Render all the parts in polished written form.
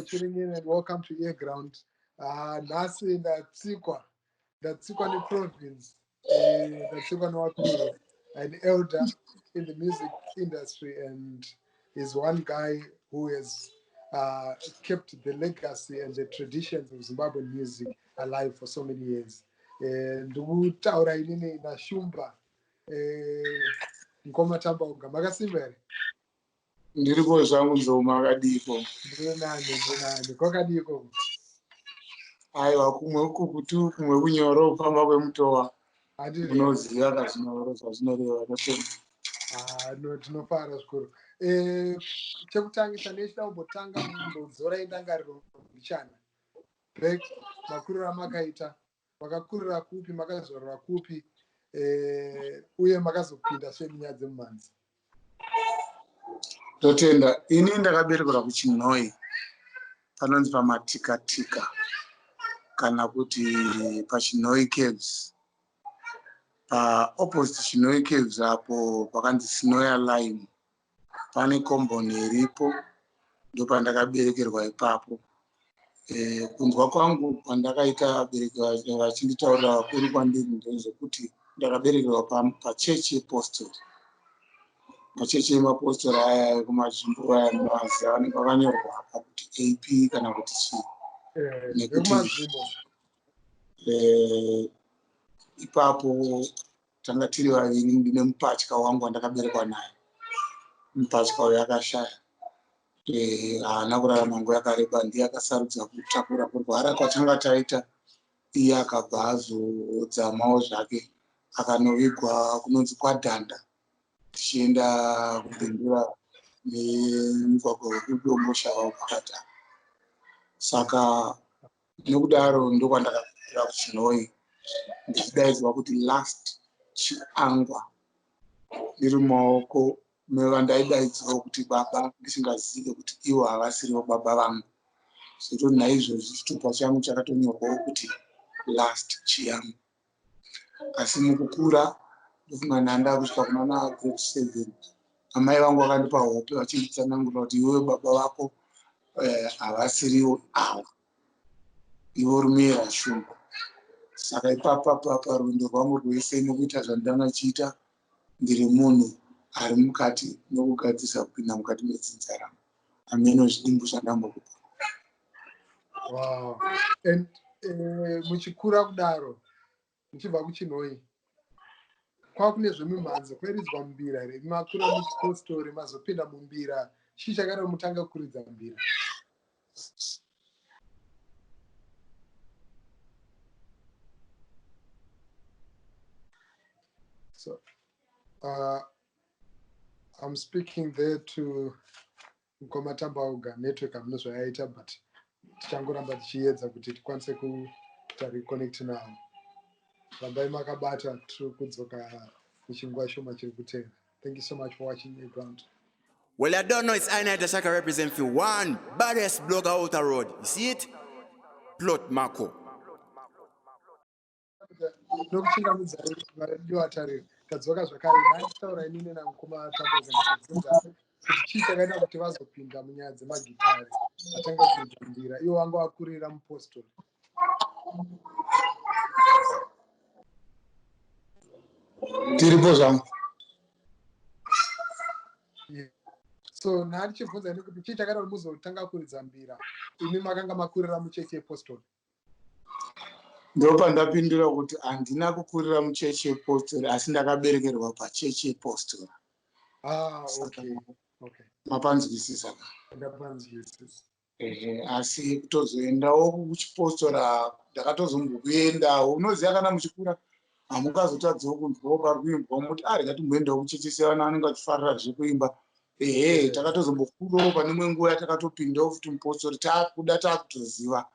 tuning in and welcome to Air Ground. Nasi ndatsikwa province, ndatsikwa noWakuru, an elder in the music industry, and is one guy who has kept the legacy and the traditions of Zimbabwean music alive for so many years. Ndikutaura inini naShumba Ngoma TAMBAOGA. Makasimba here? Ndiripo zvangu nzoma akadiko. Ndinani kwakadiko. Aiwa kumwe uku kuti kumwe kunyoro kufamba kwemutova. Unoziva kazvinoro zvazvinoreva notema. Tinofara zvikuru. Chekutangisa nechida kumbotanga mumbozora indangariro mbichana. Break makurira makaita. Makakurira kupi, makazorora kupi, uye makazopinda semunyaya dzemumanzi. Totenda ini ndakaberekera kuChinoi panonzi pamatika kana kuti paChinoi Caves. Opposite Chinoi Caves apo pakanzi Sinoya Line pane compound iripo ndopandakaberekerwa ipapo. Kunzwa kwangu pandakaita abereki vachinditaurira vakuru kwandiri ndezvekuti ndakaberekerwa pachechi yepostori. Machechi emapostori aya ekumaZvimbo aya mumaziva vanenge vakanyorwa apa kuti AP kana kuti chii. Nekuti ipapo tanga tiri vaviri, ndine mupatya wangu wandakaberekwa naye. Mupatya uyu akashaya. Haana kurarama nguva yakareba, ndiye akasarudza kutakura kurwara kwatanga taita. Iye akabva azodzamawo zvake akanovigwa kunonzi kwaDhanda, tichienda kubhindura nemugwagwa wekudomosha pakati. Saka nokudaro ndokwandakafira kuChinoi ndichidaidzwa kuti Last Chiangwa, ndiri mumaoko mevandaidaidzwa kuti baba, ndisingazive kuti ivo havasirivo baba vangu. Sezvo naizvozvo chitupa changu chakatonyorwawo kuti Last Chiangwa. Asi mukukura ndofunga ndanda kusvika kunana grade 7, amai vangu vakandipa hope vachinditsanangura kuti iwe baba vako havasirivo avo, ivo rumira shumba. Saka ipapa rwendo rwangu rwese nokuita zvandanga ndichiita ndiri munhu ari mukati nokugadzisa kupinda mukati medzinza rangu. Ameno zvidimbu zvandambokupa. Wow. And muchikura kudaro muchibva kuChinoi kwakune zvemimhanzi kweridzwa mbira here? Makura muchipostori mazopinda mumbira. Chii chakada mutanga kuridza mbira? So I'm speaking there to Ngoma TAMBAOGA network amunozvayaita, but tichangoramba tichiedza kuti tikwanise kuita reconnect nawo. Rambai makabata, tiri kudzoka kuchinguva shoma chiri kutevera. Thank you so much for watching Air Ground. Well, I don't know, it's I Night Shaka represent for one baddest blogger out the road. You see it? Plot Marco. Nokuchingamidza radio atari tadzoka zvakare ndataura inini naMukoma TAMBAOGA ndikubvunza kuti chii chakaita kuti vazopinda munyaya dzemagitari atanga kuridza mbira ivo vanga vakurira mupostori. Tiripo zvangu. So nhari chibvunza nekuti chii chakaita kuti muzotanga kuridza mbira imi makanga makurira muchechi yepostori. Ndopandapindura kuti handina kukurira muchechi yepostori asi ndakaberekerwa pachechi yepostori. Okay. Mapanzwisisa. Ndapanzwisisa. Asi kutozoendawo kuchipostora ndakatozombokuendawo. Unoziva kana muchikura hamungazotadzawo kunzwawo pari kuimbwa muti regai timboendawo kuchechi sevana vanenge vachifarira zvekuimba. Takatozombokurawo pane imwe nguva yatakatopindawo futi mupostori takuda takutoziva.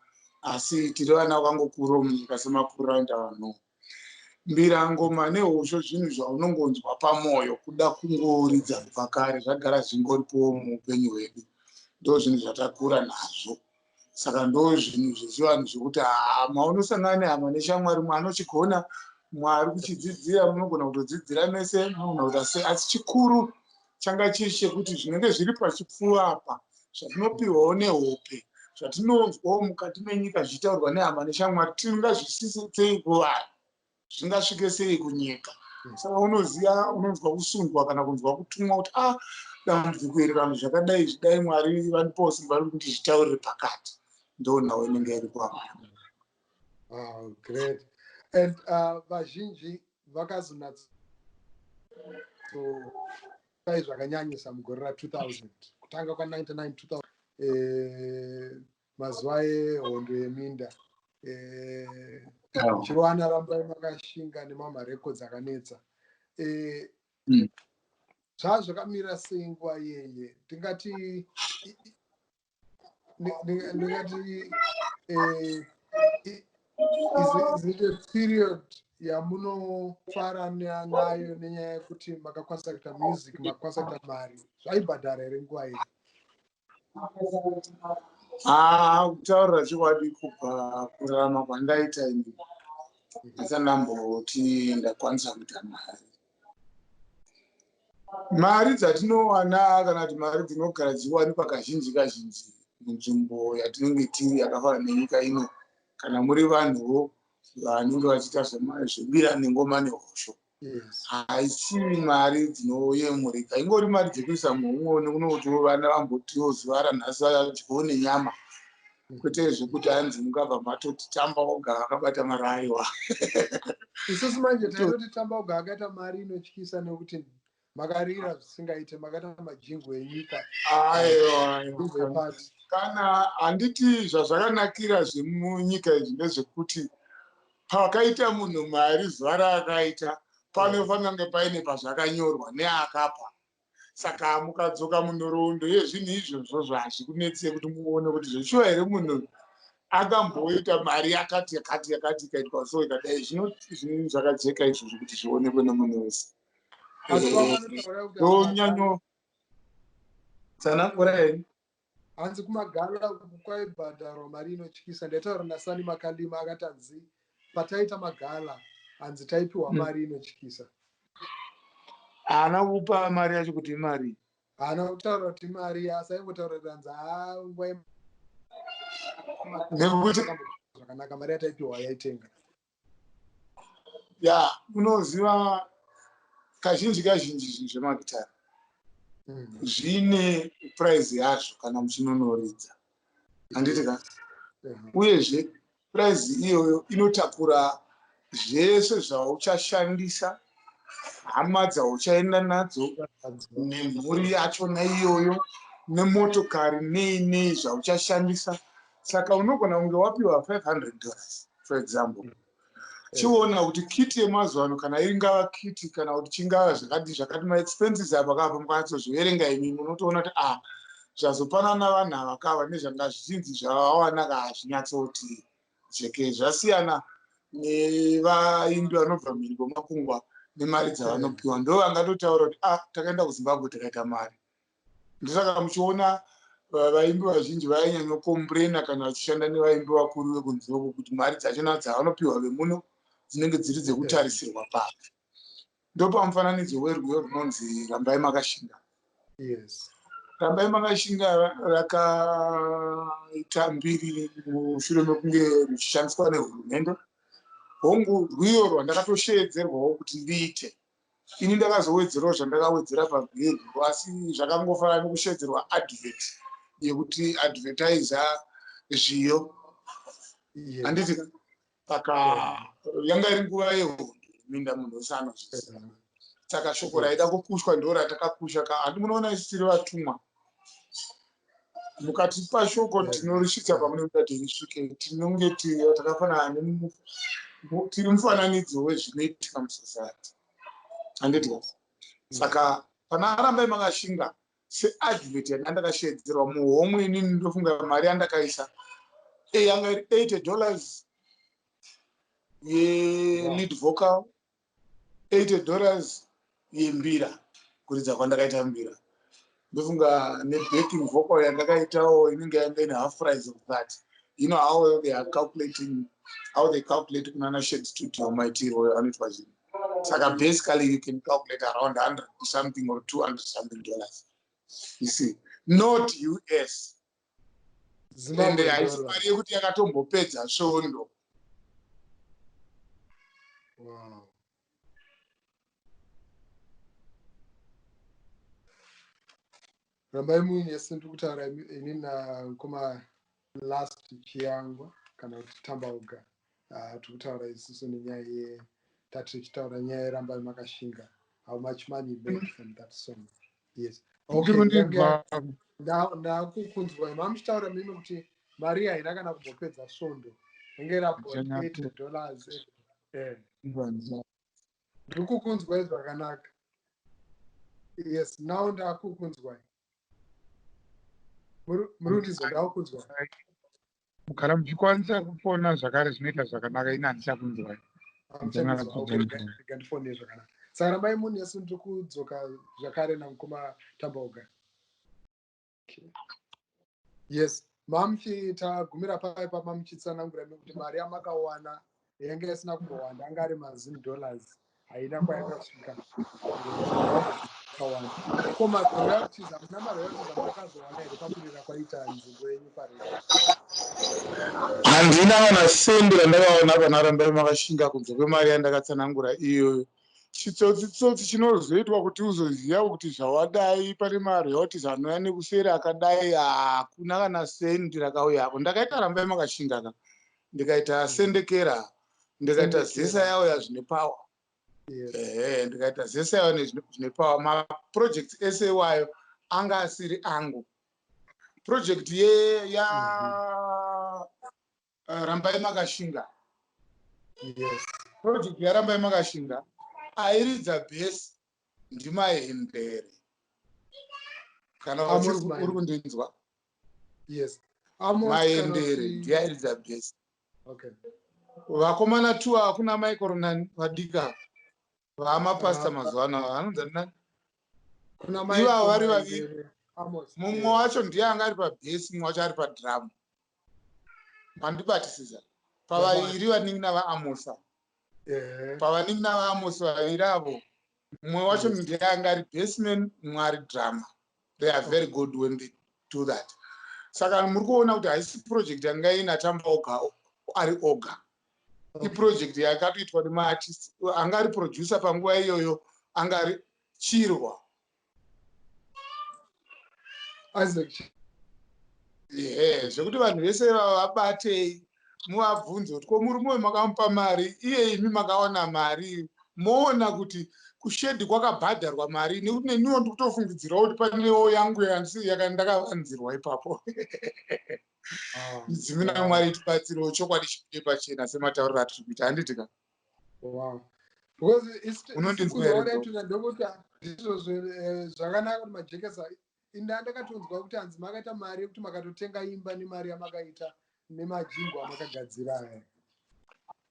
Asi tiri vana vakangokurawo munyika semakuriro aita vanhu. Mbira, ngoma nehosho zvinhu zvaunongonzwa pamwoyo kuda kungoridza pakare zvagara zvingoripowo muupenyu hwedu. Ndo zvinhu zvatakura nazvo. Saka ndo zvinhu zvechivanhu zvokuti maunosangana nehama neshamwari mwanochigona mwari kuchidzidzira munogona kutodzidzira mese munogona kuti asi chikuru changa chiri chekuti zvinenge zviri pachipfuva apa zvatinopiwawo nehope zvatinonzwawo mukati menyika zvichitaurwa nehama neshamwari tingazvisise sei kuvanhu, zvingasvike sei kunyika. Saka unonzwa kusundwa kana kunzwa kutumwa kuti dambudziko iri vanhu zvakadai zvidai Mwari vanipawo simba rekuti zvitaurire pakati. Ndo nhau inenge iri kuamara. Wow, great. And vazhinji vakazonatsa zvakanyanyisa mugore ra2000 kutanga kwa99 2000 mazuva ehondo yeminda chiwana Rambai Makashinga nemama records akanetsa zvazvakamira sei nguva iyeye ndingati is it a period yamunofara nayo nenyaya yekuti makakwanisa kuita music, makakwanisa kuita mari, zvaibhadhara here nguva iyi? Kutaurira chokwadi kubva kurarama kwandaita ini ndisandamboti ndakwanisa kuita mari. Mari dzatinowana kana kuti mari dzinogara dzichiwanikwa kazhinji munzvimbo yatinenge tiri yakafanana nenyika ino, kana muri vanhuwo vanenge vachiita zvebira nengoma nehosho, haisi mari dzinoyemurika, ingori mari dzekuisa muhumwe kunoti vana vambotiwo zuva ranhasi vadyiwo nenyama, kwete zvekuti hanzi mungabva matoti TAMBAOGA akabata mari aiwa. Isusu manje taitoti TAMBAOGA akaita mari inotyisa nekuti makarira zvisingaite, makaita majingu enyika. Aiwa. Kana handiti zvazvakanakira zvemunyika izvi ndezvekuti pakaita munhu mari zuva raakaita panofanira kunge paine pazvakanyorwa neakapa. Saka mukadzoka munhoroondo yezvinhu izvozvo hazvikunetsei kuti muone kuti zveshuwa here munhu akamboita mari yakati ikaitwa so ikadai. Zvinhu zvakajeka izvozvo kuti zvionekwe nemunhu wese. Ndonyanyo tsanangura here hanzi kumagala kwaibhadharwa mari inotyisa. Ndaitaura naSani Makalima akati hanzi pataita magala hanzi taipiwa mari inotyisa. Haana kupa mari yacho kuti imari, haana kutaura kuti imari, asi aingotaura kuti hanzi nekuti zvakanaka mari yataipiwa yaitenga. Unoziva kazhinji zvinhu zvemagitari zvine price yazvo kana muchinonoridza, handiti ka? Uyezve price iyoyo inotakura zvese zvauchashandisa, hama dzauchaenda nadzo, nemhuri yacho naiyoyo, nemotokari nei zvauchashandisa. Saka unogona kunge wapiwa $500 for example, chiona kuti kiti yemazuva ano kana ingava kiti kana kuti chingava zvakati maexpenses apakapa mukatozviverenga imi munotoona kuti zvazopanana vanhu avakava nezvanga zvichinzi zvavawanaka hazvinyatsoti jeke. Zvasiyana nevaimbi vanobva mhiri kwemakungwa nemari dzavanopiwa, ndo vangatotaura kuti takaenda kuZimbabwe takaita mari. Ndosaka muchiona vaimbi vazhinji vainyanyokomburena kana vachishanda nevaimbi vakuru vekunzoko kuti mari dzachona dzavanopiwa vemuno dzinenge dziri dzekutarisirwa pake. Ndopamufananidzo werwiyo runonzi Rambai Makashinga. Rambai Makashinga rakaita mbiri mushure mekunge ruchishandiswa nehurumende. Hongu rwiyo rwandakatosheedzerwawo kuti ndiite. Ini ndakazowedzerawo zvandakawedzera pabhirwo, asi zvakangofanana nekusheedzerwa advert yekuti advertiser zviyo. Handiti saka yanga iri nguva yehondo Yeminda, munhu wese anozviziva. Saka shoko raida kupushwa ndo ratakakusha. Handi munoona isi tiri vatumwa, mukatipa shoko tinorisvitsa pamune kuda tirisvike. Tinonge takafanana tiri mufananidzo wezvinoitika musosayati, handiti ka? Saka pana Rambai Makashinga seadvert yandakasheedzerwa muhomwe, inini ndofunga mari yandakaisa yanga iri $80 ye-lead vocal, $80 yembira, kuridza kwandakaita mbira. Ndofunga ne-backing vocal yandakaitawo inenge yanga ine half price of that. You know how they are calculating, how they calculate kunana Shed Studio maitirwo anoitwa zvinhu. Saka basically you can calculate around 100 something or $200 something. You see, not US. ende Zimbabwe haisi dollar. mari yekuti yakatombopedza svondo. Wow. Rambai Makashinga ndikutaura ini nakoma Last Chiangwa kana kuti TAMBAOGA. Tikutaura isusu nenyaya yetati tichitaura nyaya yeRambai Makashinga. How much money he made from that song. Yes. Okay, ndakukunzwa mamuchitaura mimi kuti mari haina kana kumbopedza svondo. Inge rapo $80. Ndikukunzwa zvakanaka. Yes, now ndakukunzwa. Murundizwa ndakukunzwa. Mugara muchikwanisa kufona zvakare zvinoita zvakanaka ina handichakunzwai. Ngandifone zvakanaka. Saka Rambai Makashinga ndiri kudzoka zvakare namukoma TAMBAOGA. Yes, mamuchitagumira paipa mamuchitsanangura kuti mari yamakawana yange isina kumbowanda, anga ari $10 haina kwayakasvika. Ko maroyalties, hamuna maroyalties amakazowana here pakurira kwaita nzvimbo yenyu paredio? Handina kana sendi randakaona pana Rambai Makashinga kunze kwemari yandakatsanangura iyoyo. Chitsotsi chinozoitwa kuti uzoziva kuti zvawadai pane maroyalties anouya nekuseri akadai, hakuna kana sendi rakauyapo. Ndakaita Rambai Makashinga ka, ndikaita Sendekera, ndikaita Zesa yauya zvine pawa. Ndikaita Zesa yauya zvine pawa. Maprojects ese iwayo anga asiri angu. Project ya Rambai Makashinga. Yes. Project ya Rambai Makashinga airidza bhesi ndimaendere. Kana uri kundinzwa? Yes. Maendere ndiairidza bhesi. Okay. Vakomana tu hakuna Michael nani vadika vamapasta mazuva ano vanonzi nani? Iva vari vaviri. Mumwe wacho ndiye anga ari pabhesi, mumwe wacho ari padhiramu. Mandibatisisa. Pavaviri vaningi navaAmosa. Pavaningi navaAmosa vaviri avo, mumwe wacho ndiye anga ari baseman, mumwe ari drama. They are very good when they do that. Saka muri kuona kuti haisi project yanga ina TAMBAOGA ari oga. Iproject yakatoitwa nemaartist anga ari producer panguva iyoyo, anga ari Chirwa. Zvekuti vanhu vese vabatei muvabvunze kuti ko murume uyu makamupa mari, iye imi makawana mari, moona kuti kushedhi kwakabhadharwa mari, nekuti neniwo ndikutofungidzirawo kuti panewo yangu ndakavanzirwa ipapo. Dzimi naMwari tibatsirewo, chokwadi chipinde pachena sematauriro atiri kuita, handiti ka? Unondinzwa here? Zvakanaka kuti majekesa. Ndakatonzwa kuti hanzi makaita mari yekuti makatotenga imba nemari yamakaita nemajingwa amakagadzira.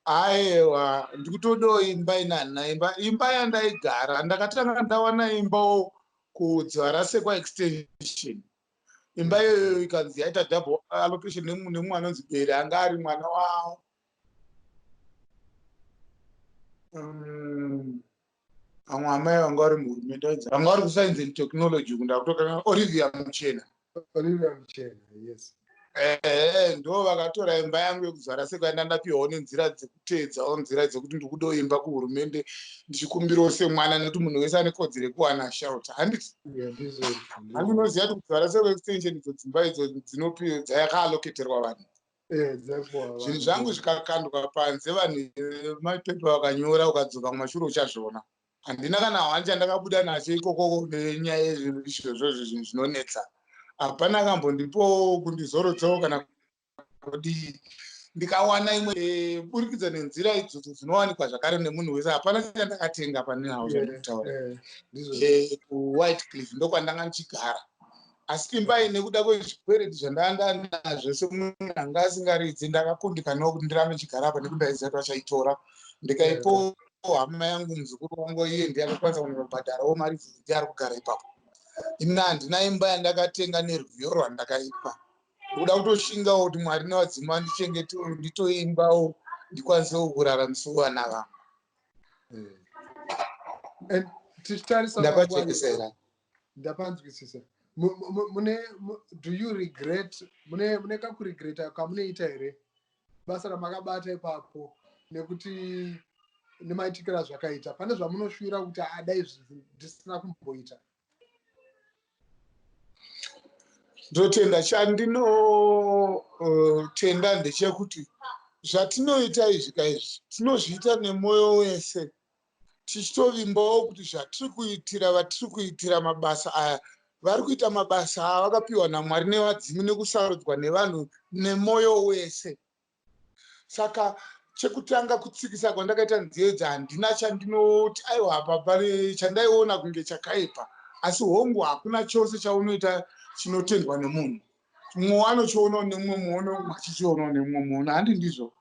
Aiwa, ndikutodawo imba inana imba yandaigara. Ndakatanga ndawana imbawo kudzvara sekwa extension. Imba iyoyo ikanzi yaita double allocation nemumwe anonzi Bere anga ari mwana wawo. Vamwe amai vanga vari muhurumende vanga vari kuScience and Technology kunda kutoka Olivia Muchena. Yes. Ndo vakatora imba yangu yekuzvara sekwa ndapiwawo nenzira dzekuteedzawo nzira dzekuti ndikudoimba kuhurumende ndichikumbirawo semwana, nekuti munhu wese ane kodzero yekuwana shelter. Handiti? Handinoziva kuti kuzvara sekwa extension idzo dzimba idzo dzayakaallocaterwa vanhu. Zvinhu zvangu zvikakandwa panze, vanhu mapepa vakanyora, ukadzoka kumashure uchazviona. Handina kana hwanja ndakabuda nacho ikoko nenyaya yezvinhu zvinonetsa. Hapana kambondipo kundizorodzawo kana kuti ndikawana imwe burikidza nenzira idzodzo dzinowanikwa zvakare nemunhu wese. Hapana chandakatenga pane hawo zvandikutaura. KuWhite Cliff ndokwandanga ndichigara. Asi imba iyi nekuda kwezvikwereti zvandanga nazvo semunhu anga asingaridzi, ndakakundikanawo kuti ndirambe ndichigara apa nekuti ndaiziva kuti vachaitora. Ndikaipo hama yangu, muzukuru wangu, iye ndiye akakwanisa kunobhadharawo mari idzi, ari kugara ipapo. Ina handina imba yandakatenga nerwiyo rwandakaipa. Ndoda kutoshingawo kuti Mwari navadzima ndichengetewo, nditoimbawo, ndikwanisewo kuraramisawo vana vangu. Tichitarisa Ndapajekesera. ndapanzwisisa. Do you regret mune kakuregreta kamunoita here basa ramakabata ipapo nekuti nemaitikira zvakaita pane zvamunoshuvira kuti dai ndisina kumboita? Ndotenda chandinotenda ndechekuti zvatinoita izvika izvi tinozviita nemwoyo wese tichitovimbawo kuti zvatiri kuitira mabasa aya vari kuita mabasa avakapiwa naMwari nevadzimu nekusarudzwa nevanhu nemwoyo wese. Saka chekutanga kutsikisa kwandakaita nziyo idzi handina chandinoti aiwa apa pane chandaiona kunge chakaipa, asi hongu hakuna chose chaunoita chinotendwa nemunhu. Mumwe anochionawo nemumwe muono, mwachichionawo nemumwe muono, handi ndizvo.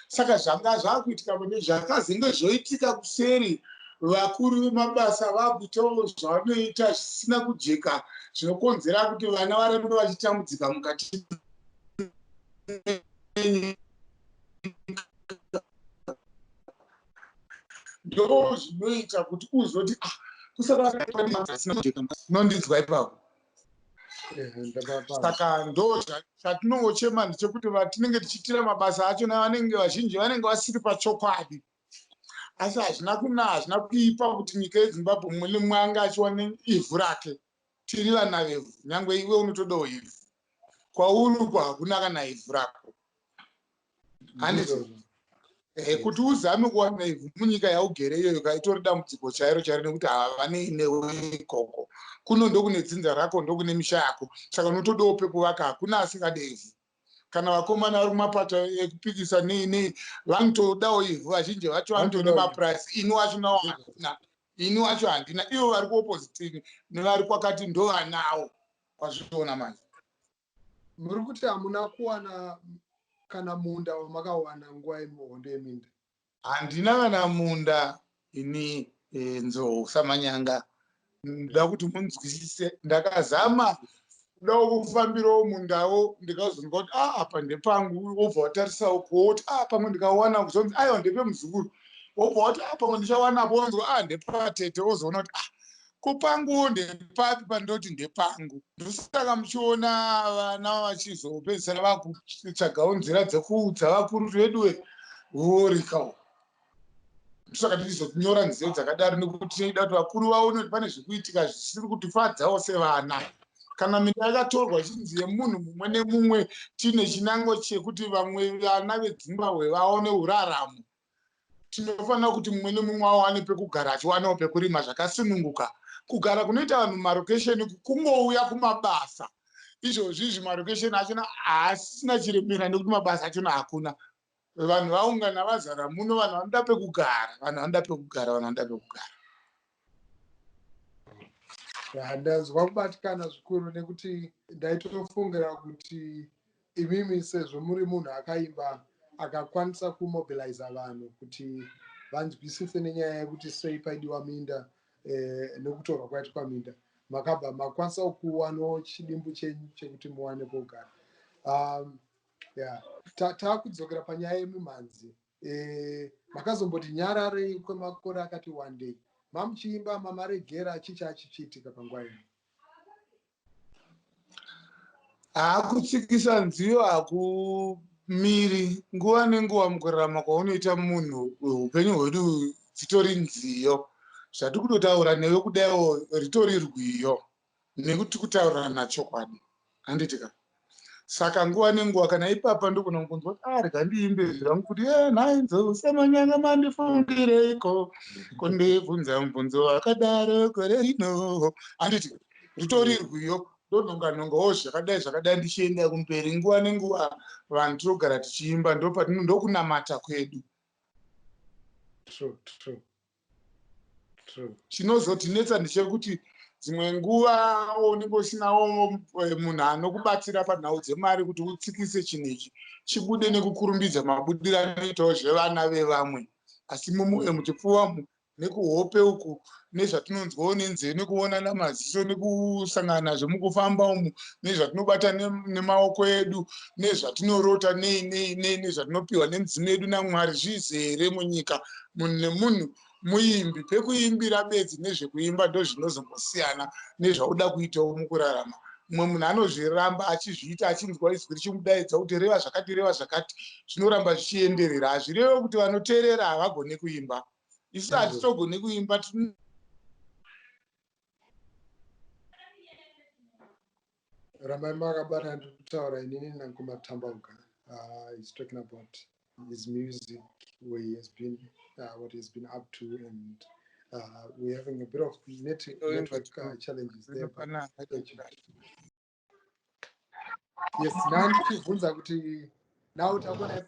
Saka zvanga zvakuitika mune zvakazenge zvoitika kuseri, vakuru vemabasa vakuitawo zvavanoita zvisina kujeka zvinokonzera kuti vana varambe vachitambudzika mukati ndo zvinoita kuti uzoti nondinzwa ipapo. Saka ndo zvatinongochema ndechekuti vatinenge tichiitira mabasa achona vazhinji vanenge vasiri pachokwadi, asi hazvina kuipa kuti nyika yeZimbabwe mumwe nemumwe anga achiwana ivhu rake. Tiri vana vevhu, nyangwe iwe unotodawo ivhu. Kwauri uko hakuna kana ivhu rako. Kuti uzame kuwana ivhu munyika yaugere iyoyo kaitori dambudziko chairo nekuti havane newe ikoko. Kuno ndokune dzinza rako, ndokune misha yako. Saka unotodawo pekuvaka, hakuna asingade ivhu. Kana vakomana vari kumapato ekupikisa nei vanotodawo ivhu, vazhinji vacho vanotoda mapurasi. Ini wacho nawo handina, ini wacho handina. Ivo vari kuopozitini nevari kwakati ndo vanawo kwazviona manje. Muri kuti hamuna kuwana kana munda wamakawana nguva yemuHondo Yeminda? Handina kana munda ini nzou samanyanga. Ndoda kuti munzwisise, ndakazama kudawo kufambirawo mundawo ndikazonzwa kuti apa ndepangu, wobva watarisawo kuoti pamwe ndikawana kuzonzi aiwa ndepemuzukuru, wobva wati pamwe ndichawanapo wonzwa ndepatete, wozoona kuti kupanguwo ndepapi pandoti ndepangu. Ndosaka muchiona vana vachizopedzisira vakutsvagawo nzira dzekuudza vakuru vedu vorikawo. Saka tichizotinyora nziyo dzakadaro nekuti tinoda kuti vakuru vaone kuti pane zvikuitika zvisiri kutifadzawo sevana. Kana minda yakatorwa chinzi yemunhu mumwe nemumwe tine chinango chekuti vamwe vana veZimbabwe vaone uraramo, tinofanira kuti mumwe nemumwe awane pekugara, achiwanawo pekurima zvakasununguka. Kugara kunoita vanhu mumarokesheni kungouya kumabasa. Izvozvi marokesheni achona haasina chiremera nekuti mabasa achona hakuna. Vanhu vaungana vazara muno, vanhu vanoda pekugara, vanhu vanoda pekugara, vanhu vanoda pekugara. Ndazwa kubatikana zvikuru nekuti ndaitofungira kuti imimi sezvo muri munhu akaimba akakwanisa kumobiliza vanhu kuti vanzwisise nenyaya yekuti sei paidiwa minda nekutorwa kwaitwa minda, makabva makwanisa kuwanawo chidimbu chenyu chekuti muwane pogara. Taakudzokera panyaya yemimhanzi. Makazomboti nyararei kwemakore akati wandei, mamuchiimba mamaregera chichiitika panguva ino? Kutsikisa nziyo hakumiri. Nguva nenguva mukurarama kwaunoita munhu, upenyu hwedu dzitori nziyo. Zvati kutotaura newe kudaiwo ritori rwiyo, nekuti kutaurirana chokwadi, handitika. Saka nguva nenguva kana ipapa ndogona kunzwa rega ndiimbe zvangu kuti nhai nzou samanyanga mandifungireiko, kundibvunza mubvunzo wakadaro gore rino. Handiti ritori rwiyo, ndonhonganhongawo zvakadai ndichienda kumberi. Nguva nenguva vanhu tinogara tichiimba, ndokunamata kwedu. True. Chinozotinetsa ndechekuti dzimwe nguva unenge usinawo munhu anokubatsira panhau dzemari kuti utsikise chinhu ichi chibude nekukurumbidza mabudiro anoitawo zvevana vevamwe. Asi mumwoyo muchipfuwamo nekuhope uku nezvatinonzwawo nenzeve nekuona namaziso nekusangana zvemukufamba umu nezvatinobata nemaoko edu nezvatinorota nezvatinopiwa nemidzimu yedu naMwari zvizere munyika. Munhu nemunhu muimbi pekuimbira bedzi nezvekuimba ndo zvinozombosiyana nezvauda kuitawo mukurarama. Mumwe munhu anozviramba achizviita achinzwa izwi richimudaidza kuti reva zvakati zvinoramba zvichienderera. Hazvireve kuti vanoteerera havagone kuimba. Isu hatitogone kuimba. Rambai Makashinga ndikutaura inini nankoma TAMBAOGA. He's talking about his music, where he has been, what he's been up to, and we're having a bit of network challenges there. Yes, nandichibvunza kuti now takona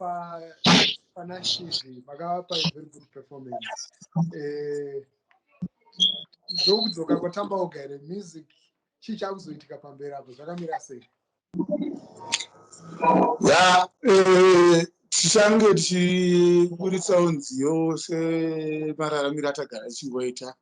panashizvi makavapa a very good performance. Ndokudzoka kwaTAMBAOGA here music chii chakuzoitika pamberi apo zvakamira sei? Ya tichange tichiburitsawo nziyo semararamiro atagara tichingoita.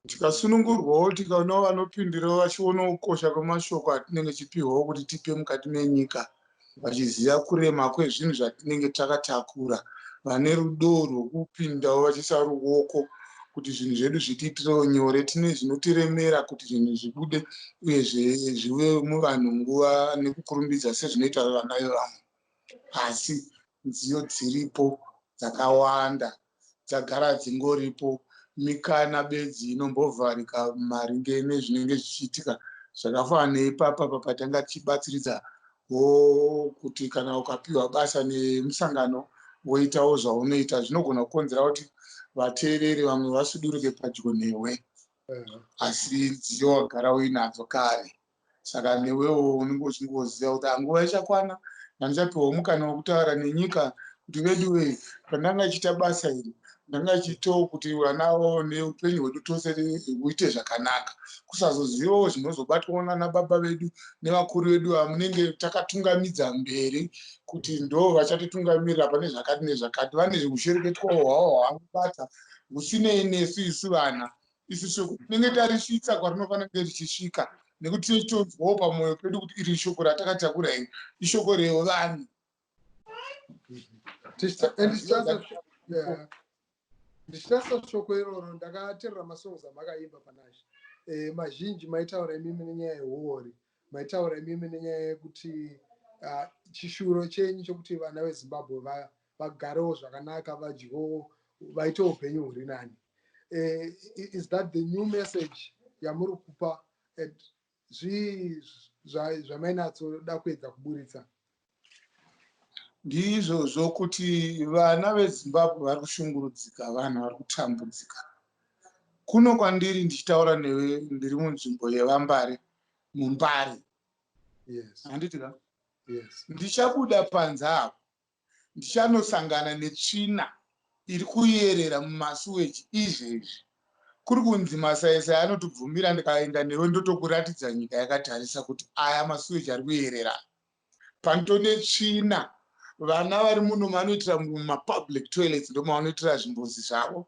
Tikasunungurwawo tikaonawo vanopindirawo vachiona kukosha kwemashoko atinenge tichipihwawo kuti tipe mukati menyika, vachiziva kurema kwezvinhu zvatinenge takatakura, vane rudo rwokupindawo vachiisa ruoko kuti zvinhu zvedu zvitiitirewo nyore. Tine zvinotiremera kuti zvinhu zvibude uyezve zvive muvanhu nguva nekukurumbidza sezvinoita vana vevamwe. Asi nziyo dziripo dzakawanda dzagara dzingoripo, mikana bedzi inombovharika maringe nezvinenge zvichiitika zvakafanana neipapa patanga tichibatsiridzawo kuti kana ukapiwa basa nemusangano woitawo zvaunoita zvinogona kukonzera kuti vateereri vamwe vasuduruke padyo newe, asi nziyo wagara uinadzo kare. Saka newewo unenge uchingoziva kuti nguva ichakwana nandichapiwa mukana wokutaura nenyika kuti vedu pandanga ichiita basa iri ndanga ichitawo kuti vanawo neupenyu hwedu tose huite zvakanaka. Kusazozivawo zvinozobatwawo nana baba vedu nevakuru vedu vamunenge takatungamidza mberi kuti ndo vachatitungamirira pane zvakati nezvakati. Vane hushereketwawo hwavo hwavangobata husinei nesu isu vana. Isu tinenge tarisvitsa kwarinofanira kunge richisvika nekuti tichonzwawo pamwoyo pedu kuti iri shoko ratakatakura iri ishoko revanhu. Ndichitasa shoko iroro ndakateerera masongs amakaimba panashi. Mazhinji maitaura imimi nenyaya yehuori, maitaura imimi nenyaya yekuti chishuro chenyu chokuti vana veZimbabwe vagarewo zvakanaka, vadyewo, vaitewo upenyu huri nani. Is that the new message yamuri kupa? Zvii zvamainatsoda kuedza kuburitsa? Ndizvozvo kuti vana veZimbabwe vari kushungurudzika, vanhu vari kutambudzika. Kuno kwandiri ndichitaura newe ndiri munzvimbo yeVambare, muMbare. Yes. Handitika? Yes. Ndichabuda panze apo ndichanosangana netsvina iri kuyerera mumasuweji izvezvi. Kuri kunzi masaisai anotobvumira ndikaenda newe ndotokuratidza nyika yakatarisa kuti aya masuweji ari kuyerera. Panotone tsvina, vana vari muno vanoitira mumapublic toilets ndomavanoitira zvimbuzi zvavo.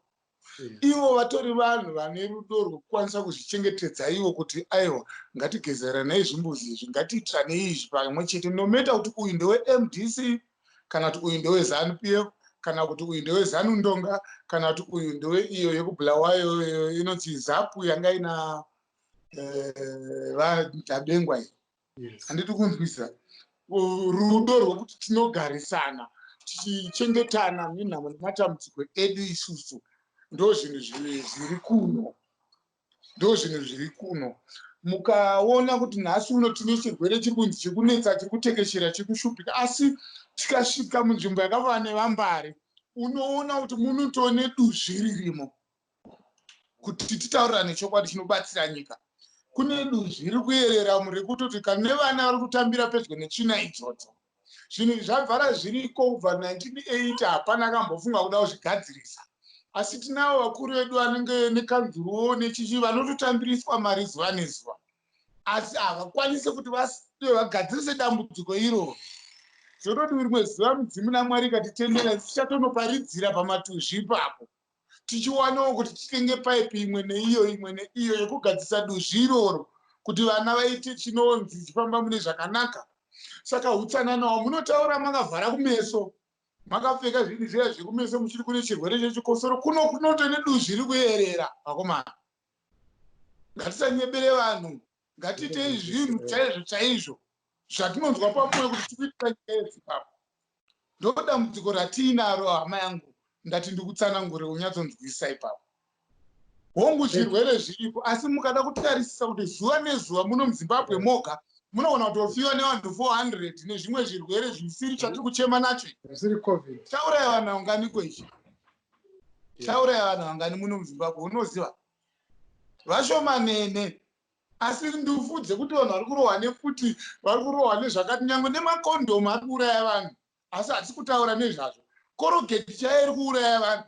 Ivo vatori vanhu vane rudo rwokukwanisa kuzvichengetedza ivo kuti aiwa ngatigezerana zvimbuzi izvi, ngatiitirane izvi pamwe chete, nometa kuti uyu ndeweMDC kana kuti uyu ndeweZANU-PF kana kuti uyu ndeweZANU Ndonga kana kuti uyu ndewe iyo yekubhulawayo inonzi ZAPU yanga ina Tabengwa iyo. Handiti kunzwisa rudo rwokuti tinogarisana tichichengetana nenhamo nematambudziko edu isusu. Ndo zvinhu zviri kuno, ndo zvinhu zviri kuno. Mukaona kuti nhasi uno tine chirwere chiri kunzi chiri kunetsa, chiri kutekeshera, chiri kushupika, asi tikasvika munzvimbo yakafanana neVambare unoona kuti munotone duzvi ririmo kuti titaurirane chokwadi chinobatsira nyika. Kune duzvi riri kuyerera murikutoti kana vana vari kutambira pedyo netsvina idzodzo. Zvinhu zvabvara zviriko kubva 1980 hapana akambofunga kuda kuzvigadzirisa. Asi tinavo vakuru vedu vanenge nekanzuruwo nechichi vanototambiriswa mari zuva nezuva, asi havakwanisi kuti vagadzirise dambudziko iroro. Zvototi rimwe zuva mudzimu naMwari katitendera tichatonoparidzira pamatuzvi ipapo, tichiwanawo kuti titenge paipi imwe neiyo yekugadzisa duzvi iroro kuti vana vaite chinonzi chifamba mune zvakanaka. Saka utsanana munotaura makavhara kumeso, makapfeka zvinhu zviya zvekumeso muchiri kune chirwere chechikosoro kunoto nedu zviri kuyerera vakomana. Ngatisanyebere vanhu, ngatiitei zvinhu chaizvo chaizvo zvatinonzwa pamwoyo kuti tikuitira nyika yeZimbabwe. Ndodambudziko ratinaro hama yangu, ndati ndikutsanangure unyatsonzwisisa ipapo. Hongu zvirwere zviripo, asi mukada kutarisisa kuti zuva nezuva muno muZimbabwe moga munoona kuti ofiwa nevanhu 400 nezvimwe zvirwere zvisiri chatiri kuchema nacho. Zvisiri COVID. Chauraya vanhu vangani kwechi? Chauraya vanhu vangani muno muZimbabwe unoziva? Vashomanene. Asi ndufudze kuti vanhu vari kurohwa nefuti, vari kurohwa nezvakati, nyangwe nemakondomu ari kuuraya vanhu. Asi hatisi kutaura nezvazvo. Korogeti chaiyo iri kuuraya vanhu.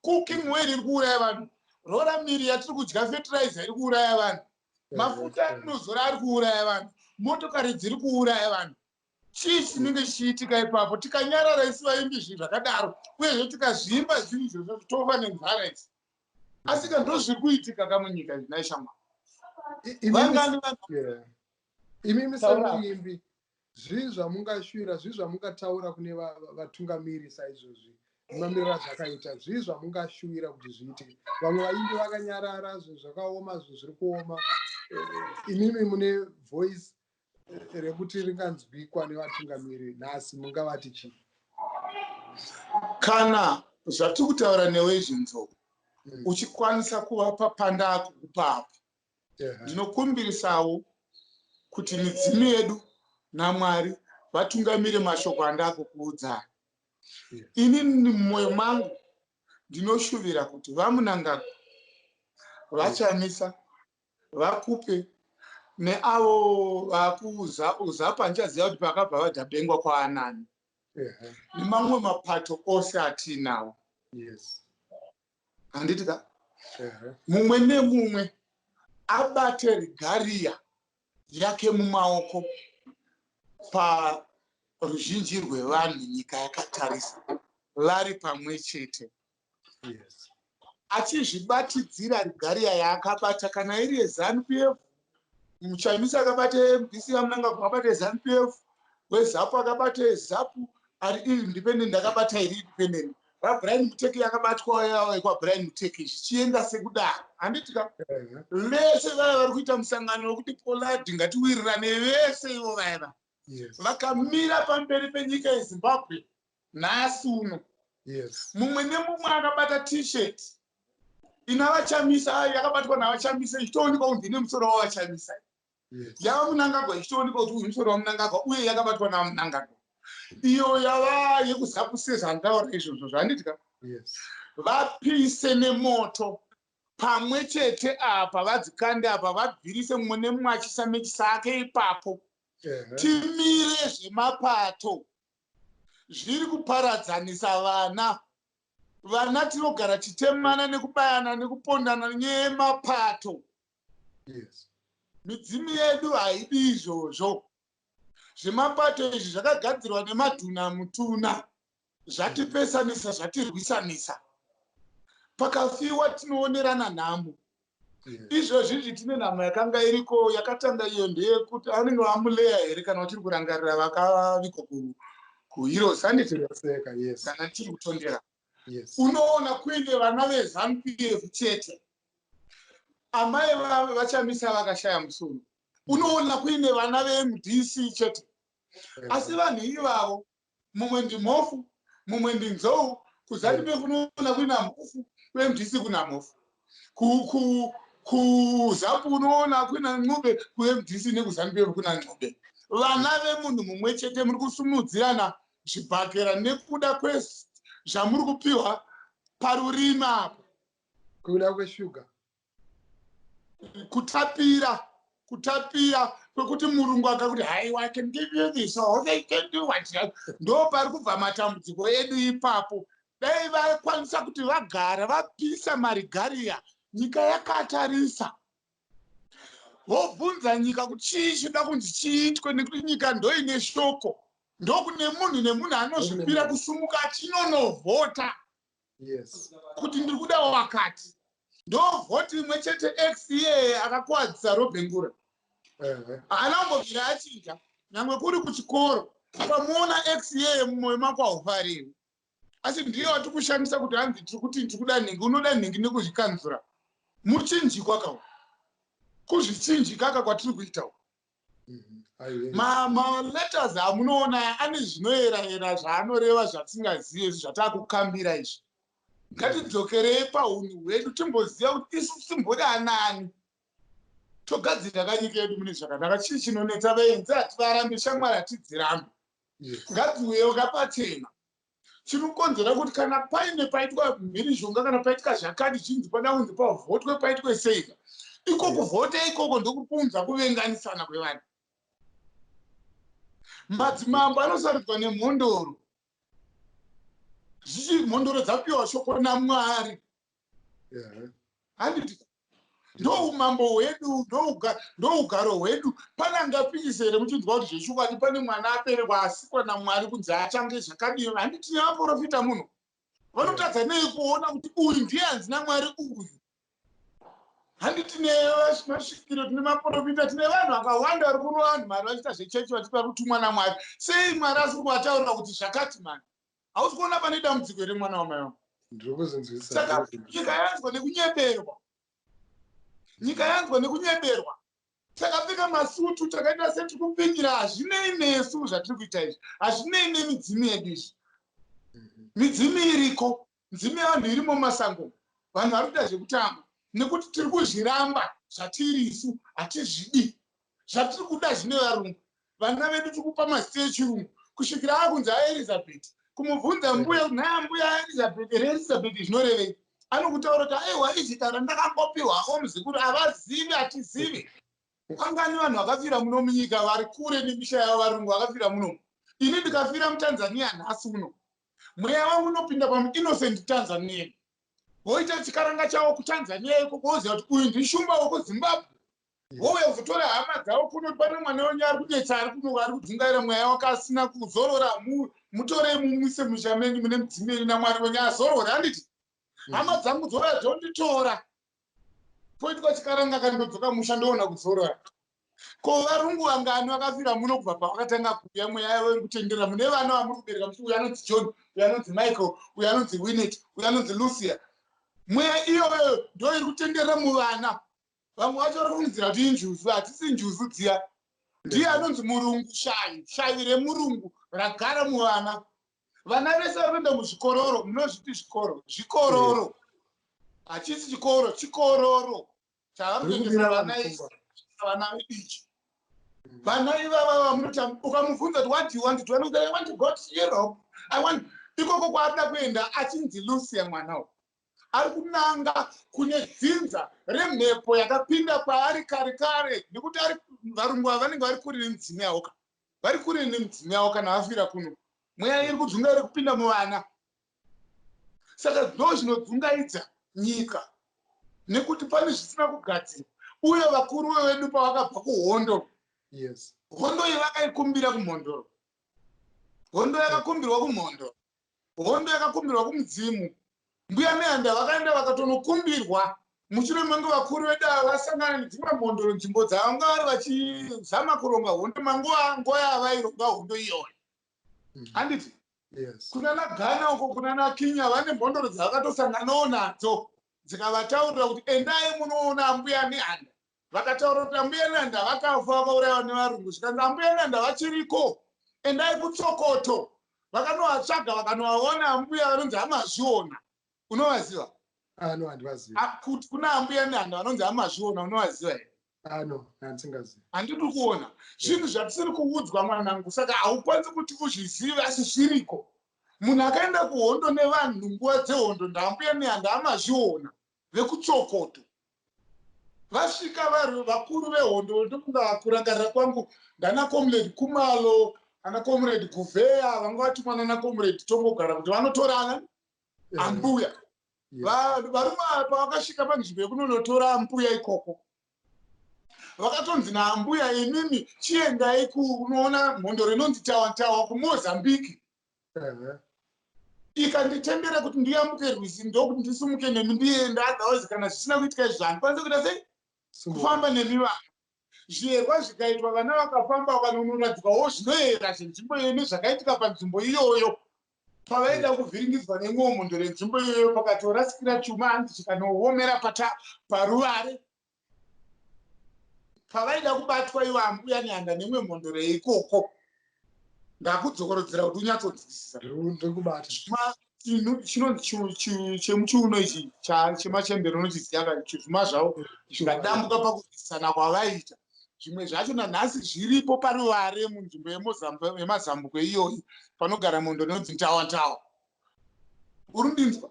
Cooking oil iri kuuraya vanhu. Rora miri yatiri kudya fertilizer iri kuuraya vanhu. Mafuta atinozora ari kuuraya vanhu. Motokari dziri kuuraya vanhu. Chii chinenge chichiitika ipapo? Tikanyarara isi vaimbi zvinhu zvakadaro, uyezve tikazvimba zvinhu izvozvo tofa nenzara idzi. Asi ndozviri kuitika kamunyika zvinaishama. Imimi semuimbi, zvii zvamungashuvira, zvii zvamungataura kune vatungamiri saizvozvi, mamirira zvakaita, zvii zvamungashuvira kuti zviitike. Vamwe vaimbi vakanyarara, zvinhu zvakaoma, zvinhu zviri kuoma. Imimi mune voice rekuti ringanzwikwa nevatungamiri nhasi, mungavati chii? Kana zvatiri kutaura newe izvinzo uchikwanisa kuvapa pandako kupapo, ndinokumbirisawo kuti midzimu yedu naMwari vatungamire mashoko andako kuudzana. Ini mumwoyo mangu ndinoshuvira kuti vamunangagwa, vachamisa, vakupe neavo vakuzapa nchaziva kuti pakabva vadhabengwa kwaanani. Nemamwe mapato ose atinawo. Handitika? Mumwe nemumwe abate rigariya yake mumaoko paruzhinji rwevanhu nyika yakatarisa vari pamwe chete. Achizvibatidzira rigariya yaakabata, kana iri yeZANU-PF, muchamisa akabate MBC vamunangagwa akabate ZANU-PF, weZAPU akabate ZAPU, ari independent akabata iri independent. Brian Muteki akabatwa yawo kwa Brian Muteki zvichienda sekudaro. Handitika? Vese vaya vari kuita musangano wekuti poladi ngatiwirirane vese ivo vaya. Vakamira pamberi penyika yeZimbabwe nhasi uno. Mumwe nemumwe akabata t-shirt ina vachamisa, yakabatwa navachamisa, ichitoonekwa kuti ndine musoro wavachamisa. Yava Munangagwa ichitoonekwa kuti uyu musoro waMunangagwa uye yakabatwa naMunangagwa. Iyo yava yekuZAPU zvandaura izvozvo zvanditika. Vapise nemoto pamwe chete apa, vadzikande apa, vabvirise mumwe nemumwe achisa mechi sake ipapo. Timire zvemapato zviri kuparadzanisa vana. Vana tinogara titemana nekubayana nekupondana nemapato. Midzimu yedu haidi izvozvo. Zvemapato izvi zvakagadzirwa nemadhuna mutuna, zvatipesanisa, zvatirwisanisa. Pakafiwa tinoonerana nhamo. Izvozvi tine nhamo yakanga iriko, yakatanga iyo ndeyekuti anenge vamuleya here kana tiri kurangarira vakavika kuHeroes kana tiri kutondera. Unoona kuine vana veZANU-PF chete, amai vachamisa vakashaya musoro. Unoona kuine vana veMDC chete. Asi vanhu ivavo, mumwe ndimhofu, mumwe ndinzou, kuZANU-PF unoona kuina mhofu, kuMDC kuna mhofu. KuZAPU unoona kuina nxube, kuMDC nekuZANU-PF kuna nxube. Vana vemunhu mumwe chete muri kusumudzirana zvibhakera nekuda zvamuri kupiwa parurimi apo. Kuda kweshuga. Kutapira kwekuti Murungu akakuti haiwa, I can give you this, so they can do what you want. Ndo pari kubva matambudziko edu ipapo. Dai vakwanisa kuti vagara vapisa marigariya, nyika yakatarisa. Vobvunza nyika kuti chii chinoda kunzi chiitwe, nekuti nyika ndo ine shoko. Ndo kune munhu nemunhu anozvipira kusumuka achinonovhota. Kuti ndiri kuda wakati. Ndo vhoti imwe chete X iye akakuwadzisa Robengura. Anambobvira achinja, nyangwe kuri kuchikoro, ukamuona X iye mumwoyo mako haufariri. asi ndiye wati kushandisa kuti hanzi tiri kuti ndiri kuda nhingi, unoda nhingi nekuzvikanzura. Muchinjikwa kawo, kuzvichinjika ka kwatiri kuitawo. Maletters amunoona ane zvinoyera zvaanoreva zvatingazive zvatakukambira izvi. Ngatidzokerei paunhu hwedu timboziva kuti isu timboda anani. Togadzira kanyika yedu mune zvakanaka. Chii chinonetsa vaenzi hativarambe, shamwari hatidzirambe. Ngadziuyewo kapachena. Chinokonzera kuti kana paine paitwa mhirizhonga kana paitika zvakadi zvinji pada kunzi pavhotwe paitwe sei. Ikoko vhote ikoko ndokupunza kuvenganisana kwevanhu. Madzimambo anosarudzwa nemhondoro. Mhondoro dzapiwa shoko naMwari. Handiti ndoumambo hwedu, ndougaro hwedu. Pana ngapikise here muchinzwa kuti zveshukwadi pane mwana aberekwa asikwa naMwari kunzi achange zvakadii. Handiti nevaprofita muno vanotadza nei kuona kuti uyu ndiye hanzi naMwari uyu. Handiti nemasvikiro tine maprofita, tine vanhu vakawanda vari kurova vanhu mari vachiita zvechechi vachipa kutumwa naMwari. Sei Mwari asiri kuvataurira kuti zvakati mani? Hausi kuona pane dambudziko here mwana wamai wangu? Saka nyika yanzwa nekunyeberwa. Nyika yanzwa nekunyeberwa. Takapfeka masutu takaita setiri kupingira, hazvinei nesu zvatiri kuita izvi. Hazvinei nemidzimu yedu izvi. Midzimu iriko, midzimu yevanhu irimo mumasango. Vanhu vari kuita zvekutamba. Nekuti tiri kuzviramba zvatiri isu hatizvidi. Zvatiri kuda zvine varungu. Vana vedu tiri kupa mazita echirungu. Kusvikira akunzi aElizabeth. Kumubvunza mbuya, nhaya mbuya Elizabeth zvinorevei? Anokutaura kuti aiwa izita randakambopiwawo muzikuru havazivi, hatizivi. Angani vanhu vakafira muno munyika vari kure nemisha yavo varungu vakafira muno. Ini ndikafira muTanzania nhasi muno. Mweya wangu unopinda pamuInnocent Tanzania. Woita chikaranga chavo kuTanzania ikoko woziva kuti uyu ndishumba wekuZimbabwe. Wouya kuzotora hama dzavo kuno pane mwana wenyu ari kudetsa ari kuno ari kudzungaira mweya wake asina kuzorora. Mutorei mumwise musha menyu mune midzimu yenyu naMwari wenyu azorore. Handiti hama dzangu dzouya dzonditora. Poitwa chikaranga kandodzoka musha ndoona kuzorora. Ko varungu vangani vakafira muno kubva pavakatanga kuuya mweya yavo iri kutenderera. Mune vana vamuri kubereka muti uyu anonzi John, uyu anonzi Michael, uyu anonzi Winnet, uyu anonzi Lucia. Mweya iyoyo ndo iri kutenderera muvana. Vamwe vacho vari kunzira kuti injuzu, hatisi njuzu dziya. Ndiye anonzi murungu shavi, shavi remurungu ragara muvana. Vana vese vanoenda muzvikororo, munozviti zvikoro, zvikororo. Hachisi chikoro, chikororo. Chavari kuendesa vana isi, vana vedichi. Vana ivava vamunoti ukamubvunza kuti what do you want to do? I want to go to Europe. I want ikoko kwaarida kuenda achinzi Lucia mwanawo. Ari kunanga kune dzinza remhepo yakapinda kwaari kare kare, nekuti ari varungu vanenge vari kure nemidzimu yavo. Vari kure nemidzimu yavo kana vafira kuno. Mweya iri kudzunga iri kupinda muvana. Saka ndo zvinodzungaidza nyika, nekuti pane zvisina kugadzirwa. Uye vakuru vedu pavakabva kuhondo, hondo iyi vakaikumbira kumhondoro. Hondo yakakumbirwa kumhondoro. Hondo yakakumbirwa kumudzimu. Mbuya Nehanda vakaenda vakatonokumbirwa. Mushure mangu vakuru vedu vasangana nedzimwe mhondoro nzvimbo dzavanga vari vachizama kuronga hondo manguva yavaironga hondo iyoyo. Handiti kuna naGhana uko kuna naKenya vane mhondoro dzavakatosanganawo nadzo dzikavataurira kuti endai munoona Mbuya Nehanda. Vakataura kuti Mbuya Nehanda vakafa vakaurayiwa nevarungu. Zvikanzi Mbuya Nehanda vachiriko, endai kuTsokoto. Vakanovatsvaga vakanovaona Mbuya vanonzi Amazviona. Unovaziva? No, handivaziva. Kuti kuna Mbuya Nehanda vanonzi Amazviona, unovaziva here? No, handingazivi. Handidi kuona. Zvinhu zvatisiri kuudzwa mwanangu, saka haukwanisi kuti uzvizive asi zviriko. Munhu akaenda kuhondo nevanhu nguva dzehondo ndaMbuya Nehanda Amazviona vekuTsokoto. Vasvika vari vakuru vehondo ndokunga kurangarira kwangu ndana Comrade Kumalo, ana Comrade Guvheya, vanga vatumwa nana Comrade Tombogara kuti vanotorana Ambuya. Varume pavakasvika panzvimbo yekunonotora Mbuya ikoko, vakatonzi naMbuya, imimi chiendai kunoona mhondoro inonzi Tawa kuMozambique. Ikanditendera kuti ndiyambuke rwizi ndokuti ndisimuke nemi ndienda, otherwise kana zvisina kuitika izvi handikwanisi kuita sei? Kufamba nemi vanhu. Zvierwa zvikaitwa vana vakafamba vanononadzwawo zvinoyera zvenzvimbo iyo nezvakaitika panzvimbo iyoyo. pavaida kuvhiringidzwa nemwomondo renzvimbo iyoyo pakatorasikira chuma hanzi chikanoomera paruvare. Pavaida kubatwa ivo Mbuya Nehanda nemwe mhondoro ikoko. Ndakudzokorodzera kuti unyatsonzwisisa. Chinonzi chemuchiuno ichi chemachembero unochiziva chizuma zvavo zvikadambuka pakurwisana kwavaita. Zvimwe zvacho nanhasi zviripo paruvare munzvimbo yemazambuko iyoyi panogara mhondo inonzi Ntawantawa. Urundinzwa?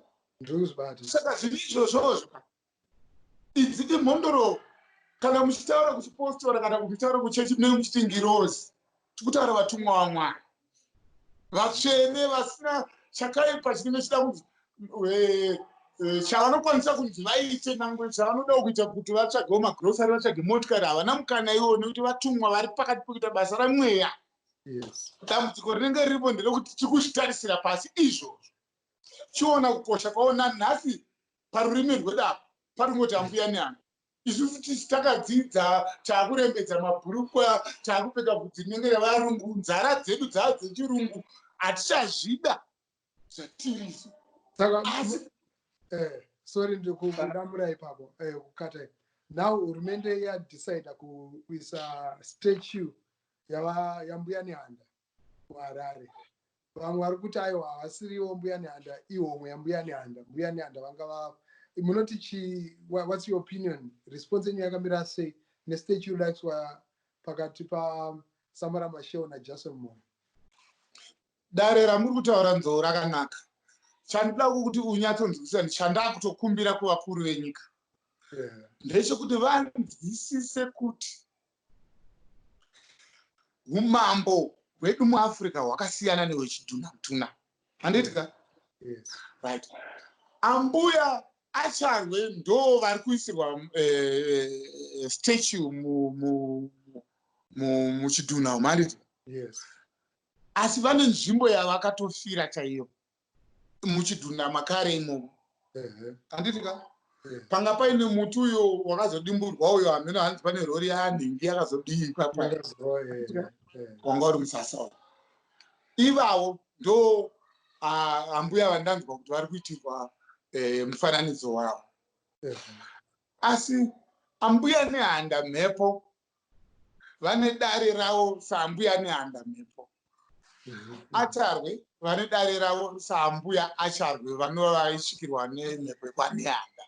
Saka zviri izvozvo idzi imhondoro kana muchitaura kuchipostora kana muchitaura kuchechi munenge muchiti ngirozi. Tikutaura vatumwa vaMwari. Vatsvene vasina chakaipa chinenge chida kunzi chavanokwanisa kunzi vaite nangwe chavanoda kuita kuti vatsvagewo magrosari vatsvage motikari havana mukana iwo nekuti vatumwa vari pakati pekuita basa ramweya. Dambudziko rinenge riripo nderekuti tikuzvitarisira pasi izvozvo. Chiona kukosha kwaona nhasi parurimi rwedu apa paringoti Mbuya Nehanda. Isusu tisi takadzidza takurembedza mabhurukwa takupfeka bvudzi rinenge revarungu nzara dzedu dzava dzechirungu hatichazvida zvatirisu. Sorry ndikudamura ipapo kukata. Now hurumende yadecide kuisa statue yaMbuya Nehanda kuHarare. Vamwe vari kuti aiwa havasiriwo Mbuya Nehanda ihomwe yaMbuya Nehanda. Mbuya Nehanda vanga munoti what's your opinion? Response yenyu yakamira sei nestatue laiswa pakati paSamara Machel naJason Moyo? Dare ramuri kutaura nzou rakanaka. Chandida kuti unyatsonzwisisa chandava kutokumbira kuvakuru venyika. Ndechekuti vanzwisise kuti umambo hwedu muAfrica hwakasiyana nehwechidhuna. Handitika? Right. Ambuya acharwe ndo vari kuisirwa statue muchidhuna umanditika? Asi vane nzvimbo yavakatofira chaiyo muchidhuna makare imomo. Handitika? Panga paine muti uyo wakazodimburwa uyo hameno hanzi pane rori yanhingi yakazodii ipapo. Wanga uri musasa. Ivavo ndo Ambuya vandanzwa kuti vari kuitirwa mufananidzo wavo. Asi Mbuya Nehanda mhepo vane dare ravo saMbuya Nehanda mhepo. Acharwe vane dare ravo saMbuya acharwe vanova vaisvikirwa nemhepo kwaNehanda.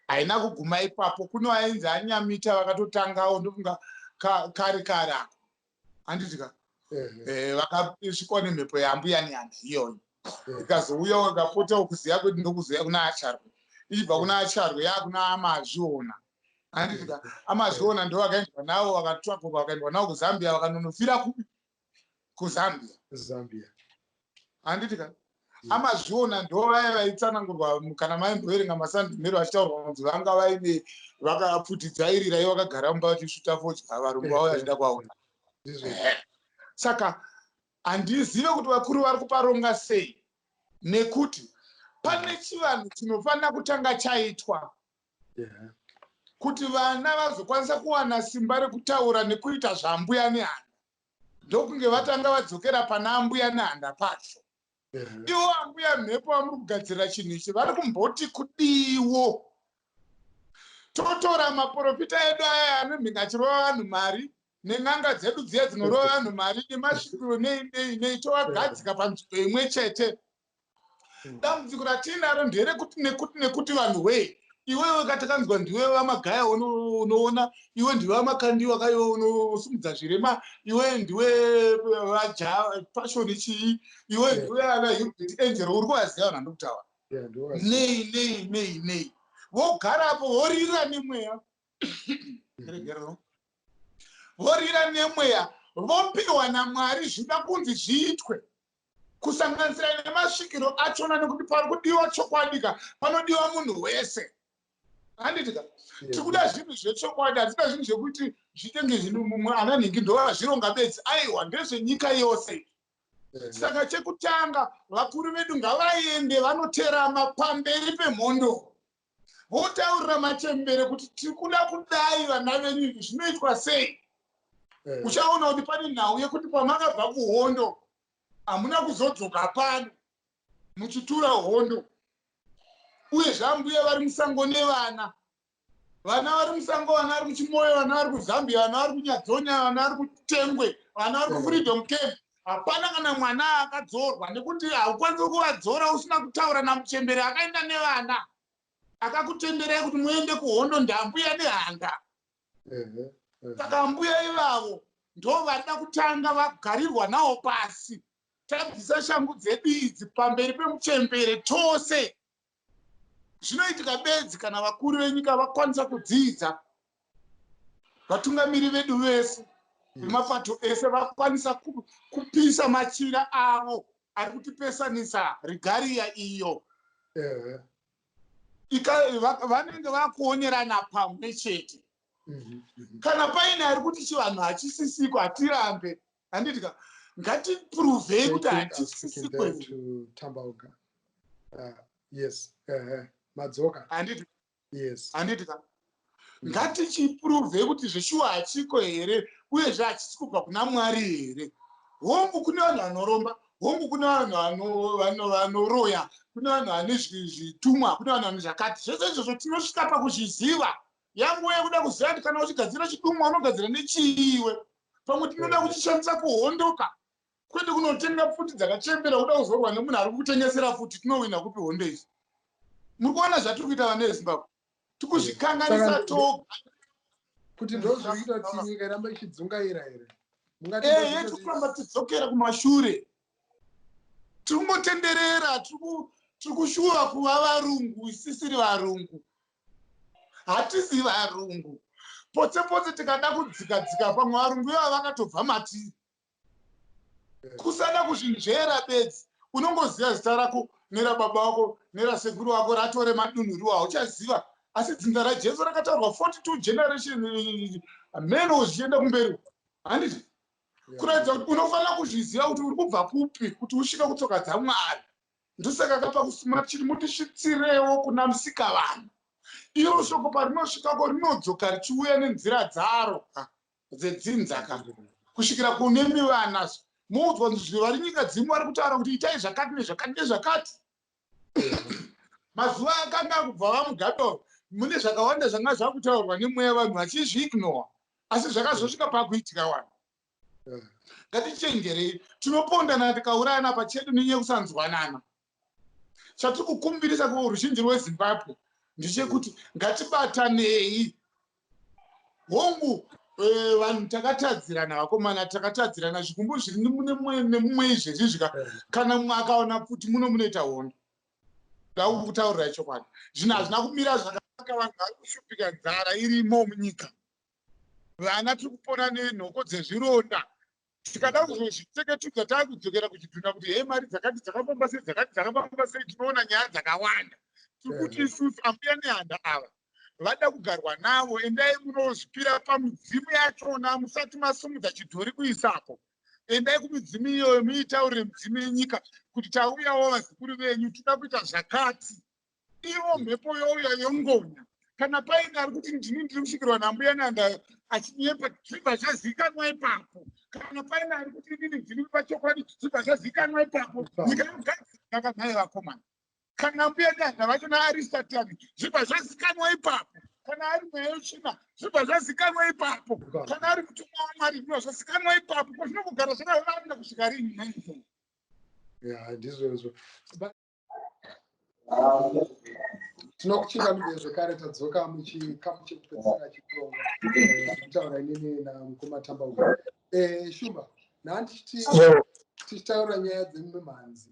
Haina kuguma ipapo, kuno vainzi anyamita vakatotangawo ndofunga kare ako. Handitika? Vakasvikwa nemhepo yaMbuya Nehanda iyoyo. Ikazouya ikapota kuziya kwedu ndokuziya kuna acharwe. Ichibva kuna acharwe yakuna amazviona. Handitika? Amazviona ndo vakaendwa navo vakatsvakwa vakaendwa navo kuZambia vakanonofira kupi? kuZambia. Handitika? Amazviona ndo vaya vaitsanangurwa kana maimboerenga masandimero achitaurwa kunzi vanga vaine vakapfutidzairira ivo vakagara mumba vachisvuta fodya varungu vavo vachida kwaona. Saka handizive kuti vakuru vari kuparonga sei nekuti pane chivanhu chinofanira kutanga chaitwa kuti vana vazokwanisa kuwana simba rekutaura nekuita zvaMbuya Nehanda. Ndokunge vatanga vadzokera pana Mbuya Nehanda pacho. Ivo Ambuya mhepo vamuri kugadzira chinhu ichi vari kumboti kudiwo. Totora maprofita edu aya anomhinga achirova vanhu mari nen'anga dzedu dziya dzinorova vanhu mari nemasvikiro nei tovagadzika panzvimbo imwe chete. Dambudziko ratinaro nderekuti vanhu wei iwewe katakanzwa ndiwe vamagaya unoona iwe ndiwe vamakandiwa kayo unosimudza zvirema iwe ndiwe passion chii iwe ndiwe ana Hubert Angel uri kuvaziva vanhu vandokutaura nei vogarapo vorira nemweya vorira nemweya vopiwa naMwari zvida kunzi zviitwe kusanganisira nemasvikiro achona nekuti pari kudiwa chokwadika panodiwa munhu wese. Handitika? Tikuda zvinhu zvechokwadi hatina zvinhu zvekuti zvitenge zvinhu mumwe ananhingi ndova zvironga bedzi aiwa ndezvenyika yose. Saka chekutanga vakuru vedu ngavaende vanoterama pamberi pemhondo votaurira machembere kuti tikuda kudai vana venyu zvinoitwa sei. Uchaona kuti pane nhau yekuti pamakabva kuHondo hamuna kuzodzoka pano muchitura hondo. Uye zvambuya vari musango nevana. Vana vari musango, vana vari muchimoyo, vana vari kuZambia, vana vari kuNyadzonya, vana vari kuTengwe, vana vari kuFreedom Camp. Hapana kana mwana akadzorwa nekuti haukwanisi kuvadzora usina kutaura namuchembere akaenda nevana. Akakutenderai kuti muende kuHondo ndaMbuya Nehanda. Saka mbuya ivavo ndo vada kutanga vagarirwa nawo pasi. Tabvisa shangu dzedu idzi pamberi pemuchembere tose. Zvinoitika bedzi kana vakuru venyika vakwanisa kudzidza. Vatungamiri vedu vese vemapato ese vakwanisa kupisa machira avo ari kutipesanisa rigariya iyo. Vanenge vakuonerana pamwe chete. Kana paine ari kuti chivanhu hachisisiko hatirambe. Handitika ngatipuruvhei kuti hachisisiko. TAMBAOGA. Yes. Madzoka. Yes. Handitika ngatichipuruvhei kuti zveshuwa hachiko here uyezve hachisi kubva kuna Mwari here. Hongu kune vanhu vanoromba, hongu kune vanhu vanoroya, kune vanhu vane zvitumwa, kune vanhu vane zvakati. Zvese izvozvo tinosvika pakuzviziva. Yanguya kuda kuziva kuti kana uchigadzira chitumwa unogadzira nechiiwe. Pamwe tinoda kuchishandisa kuhondoka. Kwete kunotenga pfuti dzakachembera kuda kuzorwa nemunhu ari kutengesera pfuti tinowina kupi hondo idzi. Muri kuona zvatiri kuita vana veZimbabwe. Tikuzvikanganisa toga. Kuti ndozvinoita kuti nyika iramba ichidzungaira here. Tikuramba tidzokera kumashure. Tiri kungotenderera, tiri kushuva kuva varungu, isisiri varungu. Hatisi varungu. Potse tikada kudzika pamwe varungu ivo vakatobva matiri. Kusada kuzvinzvera bedzi. Unongoziva zita rako nerababa wako nerasekuru wako ratore madunhuru hauchaziva. Asi dzinza raJesu rakataurwa 42 generation meno zvichienda kumberi. Handiti? Kuratidza kuti unofanira kuzviziva kuti uri kubva kupi kuti usvike kutsoka dzaMwari. Ndosaka akapa kusima chiri mutisvitsirewo kuna musikavanhu. Iro shoko parinosvikako rinodzoka richiuya nenzira dzaro dzedzinzaka kusvikira kune mivana. Muudzwa zvivari nyika dzimwe vari kutaura kuti itai zvakati nezvakati nezvakati. Mazuva akanga kubva vamugabe mune zvakawanda zvanga zvakutaurwa nemweya vanhu vachizviignora. Asi zvakazosvika pakuitika vanhu. Ngatichenjerei. Tinopondana tikaurayana pachedu nenyaya yekusanzwanana. Chatiri kukumbirisa kuruzhinji rweZimbabwe ndechekuti ngatibatanei. Hongu vanhu takatadzirana, vakomana takatadzirana, zvikumbu zviri nemumwe izvezvizvika. Kana mumwe akaona kuti munoita hondo. Ndau kutaurira chokwadi. Zvino hazvina kumira zvakanaka, vanhu vari kushupika, nzara irimo munyika. Vana tiri kupona nenhoko dzezvironda. Tikada kuzozvitseketudza taakudzokera kuchidhuna kuti hei mari dzakati dzakafamba sei, dzakati dzakafamba sei, tinoona nyaya dzakawanda. Tiri kuti isusu Mbuya Nehanda ava vada kugarwa navo. Endai munozvipira pamidzimu yachona musati masumudza chidhori kuisapo. Endai kumidzimu iyoyo muitaurire midzimu yenyika kuti tauyawo vazukuru venyu toda kuita zvakati. Ivo mhepo youya yongonya. Kana paine ari kuti ndini ndiri kusvikirwa naMbuya Nehanda achinyepa, zvibva zvazikanwa ipapo. Kana paine ari kuti inini ndiri pachokwadi, zvibva zvazikanwa ipapo. Nyika yogadzirwa nai vakomana. Kana Mbuya Nehanda vachona ari Satani, zvibva zvazikanwa ipapo. Kana ari mweya wetsvina, zvibva zvazikanwa ipapo. Kana ari mutumwa waMwari, zvibva zvazikanwa ipapo. Zvinogara zvakawanda kusvika rini naizvo. Ndizvo. Tinokuchira mudye zvekare tadzoka muchikamu chekupedzisira chirongo. Tichitaura inini namukoma TAMBAOGA. Shumba, nhasi tichitaura nyaya dzemimhanzi.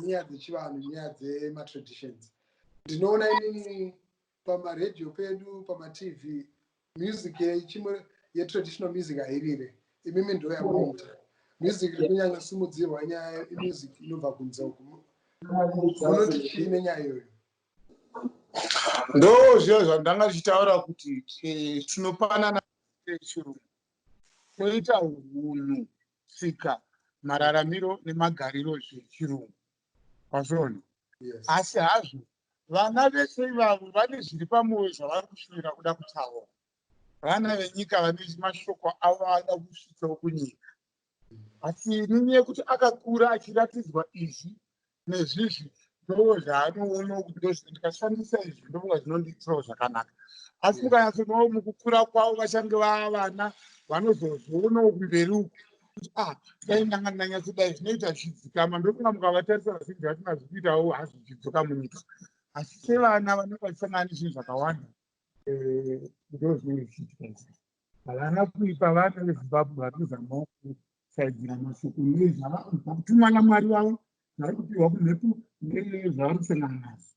Nyaya dzechivanhu, nyaya dzematraditions. Ndinoona inini pamaredhiyo pedu, pamaTV, music yetraditional music hairire. Imimi ndo yamunoita. Music iri kunyanya simudzirwa nyaya music inobva kunze uku. Unoti chii nenyaya iyoyo? Ndo zviro zvandanga ndichitaura kuti tinopanana nechirungu. Toita hunhu, tsika, mararamiro nemagariro zvechirungu. Wazviona? Asi hazvo vana vese ivavo vane zviri pamwoyo zvavari kushuvira kuda kutaura. Vana venyika vane mashoko avo vada kusvitsawo kunyika. Asi nenyaya yekuti akakura achiratidzwa izvi, nezvizvi ndo zvaanoona kuti ndikashandisa izvi ndovonga zvinonditirawo zvakanaka. Asi mukanyatsonawo mukukura kwavo vachange vava vana vanozozoonawo kumberi uku kuti dai ndanga ndanyatsodai zvinoita zvichidzikama, ndofunga mukavatarisa vasinzi vatina zvikuitawo hazvo zvidzoka munyika. Asi sevana vanenge vachisangana nezvinhu zvakawanda ndo zvinenge zvichiitika izvi. Havana kuipa vana veZimbabwe vari kuzamawo kusaidzira mashoko nezvavakutumwa naMwari vavo vari kupiwa kumhepo nezvavari kusangana nazvo.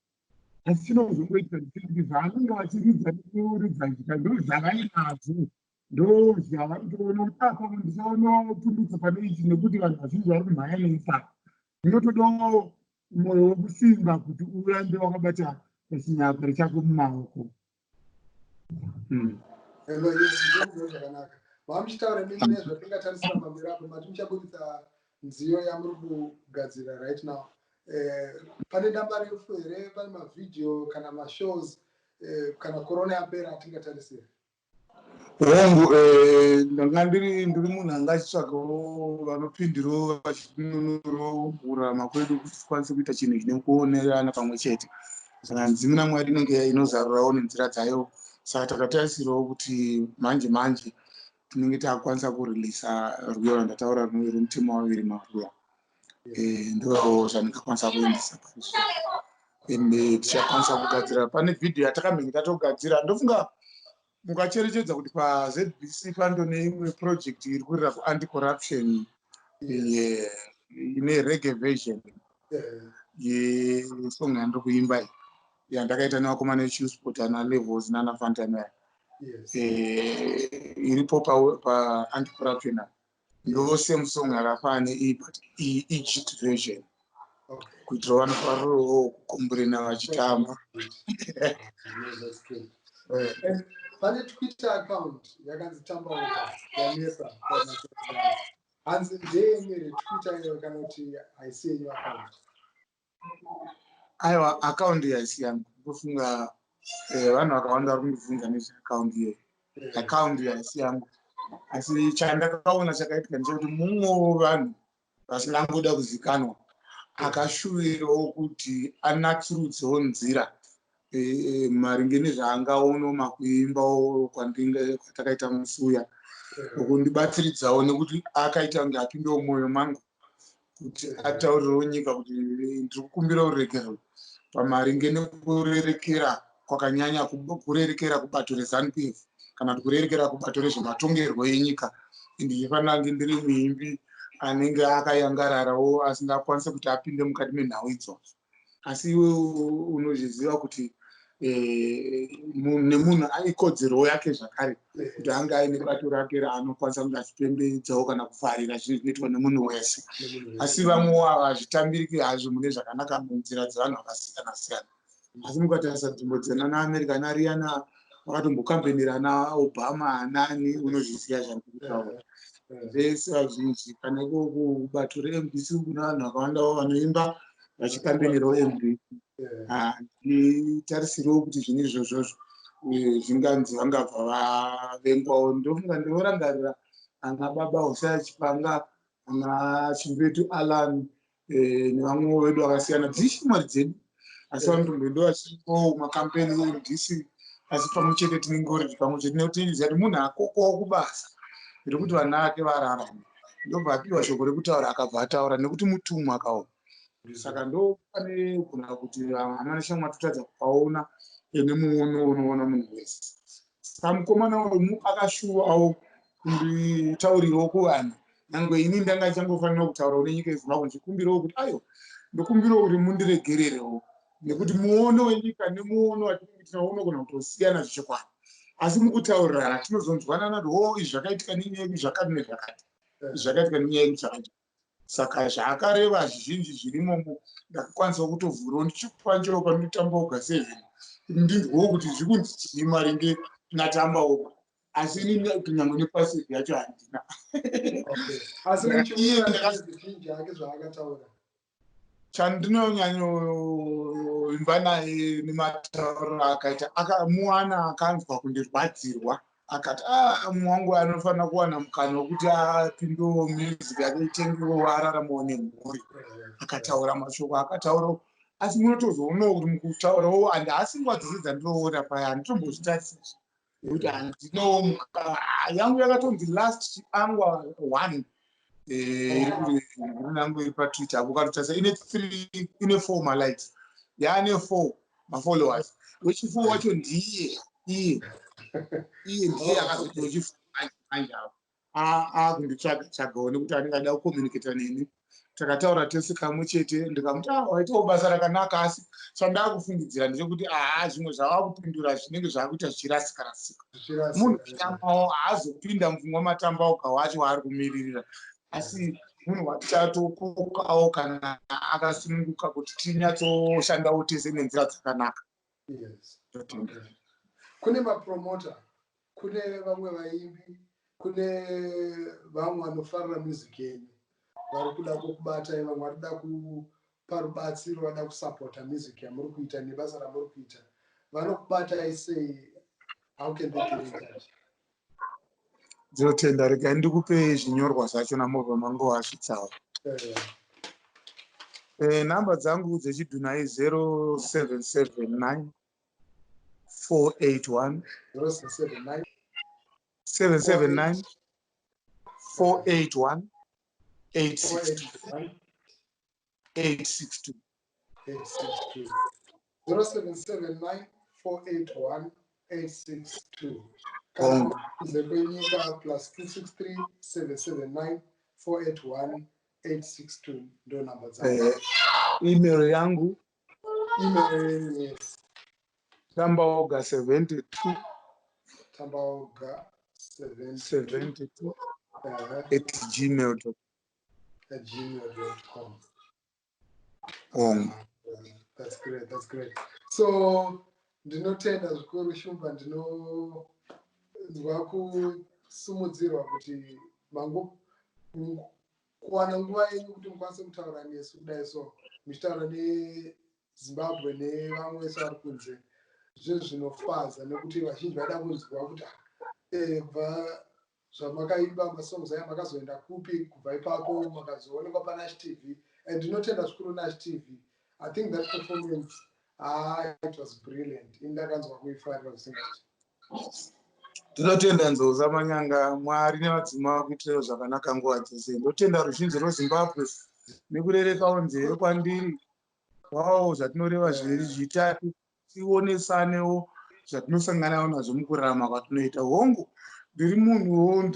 Asi chinozongoitika kuti zvavanenge vachiridza nekuridza nyika ndo zvavainazvo, ndo zvavari kutoona kuti pamwe ndisaonawo pundutso pane ichi nekuti vanhu vazhinji vari kumhanya neipapa. Zvinotodawo mwoyo wekusimba kuti urambe wakabata chinyakare chako mumaoko. Zvakanaka. Mamuchitaura nemi nezvatingatarisira pamberi mati muchabudisa nziyo yamuri kugadzira right now. Pane damba refu here, pane mavhidhiyo kana mashows kana korona yapera atingatarisira? hongu ndanga ndiri munhu anga achitsvagawo vanopindirawo vachinunurawo kurarama kwedu kuti tikwanise kuita chinhu chine kuonerana pamwe chete. Saka nzimu naMwari inenge inozarurawo nenzira dzayo. Saka takatarisirawo kuti manje manje tinenge takwanisa kurilisa rwiyo rwandataura runove rumutemo waviri Mbuya. Ndo zvandingakwanisa kuendesa paizvo. Ende tichakwanisa kugadzira. Pane vhidhiyo yatakamhenge tatogadzira. Ndofunga mukacherechedza kuti paZBC pando neimwe project iri kurira kuanti-corruption ine reggae version yesong yandiri kuimba iyi yandakaita nevakomana veChiusport ana Levels nana Fantana iripo paanti-corruption. Ndo same song yakafanana neiyi but Egypt version kuitira vanofarirawo kukomborena vachitamba. Pane Twitter account yakanzi TAMBAOGA yanesa hanzi ndeyenyere Twitter iyo kana kuti haisi yenyu account? Aiwa, account haisi yangu. Ndofunga vanhu vakawanda vari kundibvunza nezve account iyoyo. Account haisi yangu. Asi chandakaona chakaitika ndechekuti mumwe vanhu vasingangoda kuzikanwa akashuvirawo kuti anatsurudzewo nzira maringe nezvaangaonawo makuimbawo kwatakaita musuya ukundibatsiridzawo nekuti akaita kunge apindewo mwoyo mangu kuti ataurirewo nyika kuti ndiri kukumbira uregerero pamaringe nekurerekera kwakanyanya kurerekera kubato reZANU-PF kana kuti kurerekera kubato rezvematongerwo enyika. Ndichifanira kunge ndiri muimbi anenge akayangararawo asingakwanise kuti apinde mukati menhau idzodzo. Asi iwe unozviziva kuti nemunhu ane kodzero yake zvakare kuti anga aine bato rake raanokwanisa kunge achipemberedzawo kana kufarira zvinhu zvinoitwa nemunhu wese. Asi vamwe havazvitambiriki hazvo mune zvakanaka munzira dzevanhu vakasiyana siyana. Asi mukatarisa nzvimbo dzenana America naRihanna vakatombokambenera naObama nani, unozviziva zvandikutaura. Vese vazhinji kana kubato reMBC kuna vanhu vakawandawo vanoimba vachikambenerawo MBC. Nditarisiriwo kuti zvinhu izvozvo zvinganzi vangabva vavengwawo. Ndofunga ndinorangarira ana baba Hosea Chipanga, ana Chimbetu Alan nevamwe vedu vakasiyana dzishamwari dzedu, asi vanotomboenda vachiripo makampeni eMDC. Asi pamwe chete tinenge uri pamwe chete nekuti tiziva kuti munhu akokowo kubasa rekuti vana vake vararame. Ndobva apiwa shoko rekutaura akabva ataura nekuti mutumwa akaona. Saka ndo pane kuna kuti vana neshamwari totadza kupaona nemuono unoona munhu wese. Saka mukomana uyu akashuvawo kunditaurirawo kuvanhu. Nyangwe ini ndanga ndichangofanira kutaurawo nenyika yeZimbabwe ndichikumbirawo kuti ndokumbirawo kuti mundiregererewo nekuti muono wenyika nemuono watinenge tinaona kana kutosiyana zvichikwana. Asi mukutaurirana tinozonzwanana kuti izvi zvakaitika nenyaya yekuti zvakati nezvakati, zvakaitika nenyaya yekuti zvakati. Saka zvaakareva zvizhinji zvirimo ndakakwanisa kutovhurawo ndichikupa njero panoTAMBAOGA 7 ndinzwewo kuti zviri kunzi maringe naTAMBAOGA. Asi ini kunyangwe nepasi yacho handina. Asi muchiona zvizhinji hake zvaakataura. Chandinonyanyoimba naye nematauro akaita akamuwana akanzwa kundirwadzirwa akati mumwe wangu anofanira kuwana mukana wekuti apindewo music yake itengewo araramewo nemhuri. Akataura mashoko akataura, asi munotozoonawo kuti mukutaurawo handasi nguva dzese dzandinoona paya handitombozvitarisa nekuti handinowo mukana yangu yakatonzi Last Chiangwa 1 iri nangu iri paTwitter. Ukatotarisa ine 4 malikes, yaane 4 mafollowers. Wechi4 wacho ndiye ndiye akazoti wechi4 akunditsvaga nekuti anenge ada kucommunicata neni. Takataura tese kamwe chete, ndikamuti waitawo basa rakanaka, asi chandava kufungidzira ndechekuti zvimwe zvava kupindura zvinenge zvaakuita zvichirasika. Munhu kunyamawo haazopinda mupfungwa matambaoga wacho waari kumiririra, asi munhu watichatokokawo kana akasununguka kuti tinyatsoshandawo tese nenzira dzakanaka. Kune mapromota, kune vamwe vaimbi, kune vamwe vanofarira music yenyu vari kuda kukubata, vamwe vari kuda kupa rubatsiro, vada kusapota music yamuri kuita nebasa ramuri kuita, vanokubata sei? How can they get in touch? Ndinotenda, regai ndikupe zvinyorwa zvacho namobva mangu wasvitsawo. Namba dzangu dzechidhuna i0779 481 779 481 862 0779 481 862. Kana kwenyika +263 779 481 862 ndo namba dzangu. Email yangu yes. TAMBAOGA 72 TAMBAOGA 72 @gmail.com. That's great. So ndinotenda zvikuru Shumba, ndinonzwa kusumudzirwa kuti mangu kuwana nguva yenyu kuti mukwanise kutaura nesu kudai, so muchitaura neZimbabwe nevamwe vese vari kunze, zvinofadza nekuti vazhinji vada kunzwa kuti zvamakaimba masongs aya makazoenda kupi, kubva ipapo makazoonekwa paNash TV. And ndinotenda zvikuru Nash TV. I think that performance it was brilliant. Indakanzwa kuifarira zvisingati. Ndinotenda Nzoza Manyanga, Mwari nevadzima kuitira zvakanaka nguva dzese. Ndinotenda ruzhinji rweZimbabwe nekurerekawo nzeve kwandiri. Wawo zvatinoteva zviviri zvitatu, tionesanewo zvatinosanganawo nazvo mukurarama kwatinoita. Hongu ndiri munhu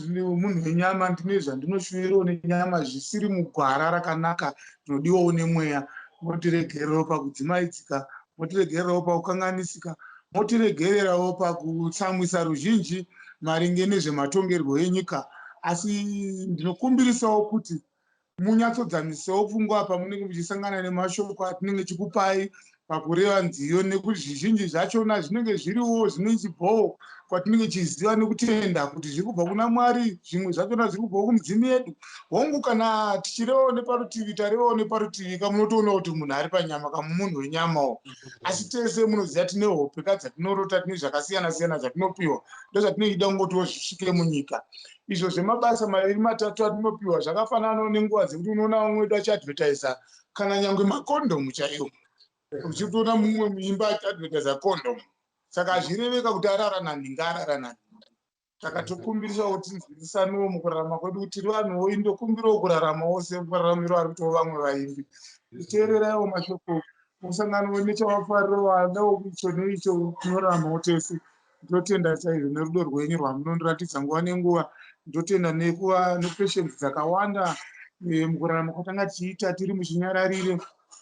wenyama, ndine zvandinoshuvirawo nenyama zvisiri mugwara rakanaka, ndinodiwawo nemweya. Motiregererawo pakudzimaidzika, motiregererawo pakukanganisika, motiregererawo pakutsamwisa ruzhinji maringe nezvematongerwo enyika. Asi ndinokumbirisawo kuti munyatsodzamisawo pfungwa pamunenge muchisangana nemashoko atinenge chikupai pakureva nziyo, nekuti zvizhinji zvachona zvinenge zviriwo zvine chibhoho kwatinenge chiziva nekutenda kuti zviri kubva kuna Mwari, zvimwe zvachona zviri kubva kumudzimu yedu. Hongu kana tichirevawo neparutivi, tarevawo neparutivi, kamunotoona kuti munhu ari panyama, kamunhu wenyamawo. Asi tese munoziva tine hope dzatinorota, tine zvakasiyana-siyana zvatinopiwa, ndozvatinoida kungotiwo zvisvike munyika. Izvo zvemabasa maviri matatu atinopiwa zvakafanana nenguva dzekuti unoona vamwe vedu achiadvertisa kana nyange makondomu chaiwo. Uchitoona mumwe muimba achiadvertisa kondomu. Saka azvireveka kuti araranani ngaararanani. Takatokumbirisawo kuti tinzwirisanewo mukurarama kwedu, kuti tiri vanhuwo indokumbirawo kuraramawo sekuraramiro ari kuitawo vamwe vaimbi. Teereraiwo mashoko, musangano nechawafarira wadawo icho neicho, tinoraramawo tese. Ndotenda chaizvo nerudo rwenyu rwamunondiratidza nguva nenguva. Ndotenda nepatience dzakawanda mukurarama kwatanga tichiita tiri muchinyararire,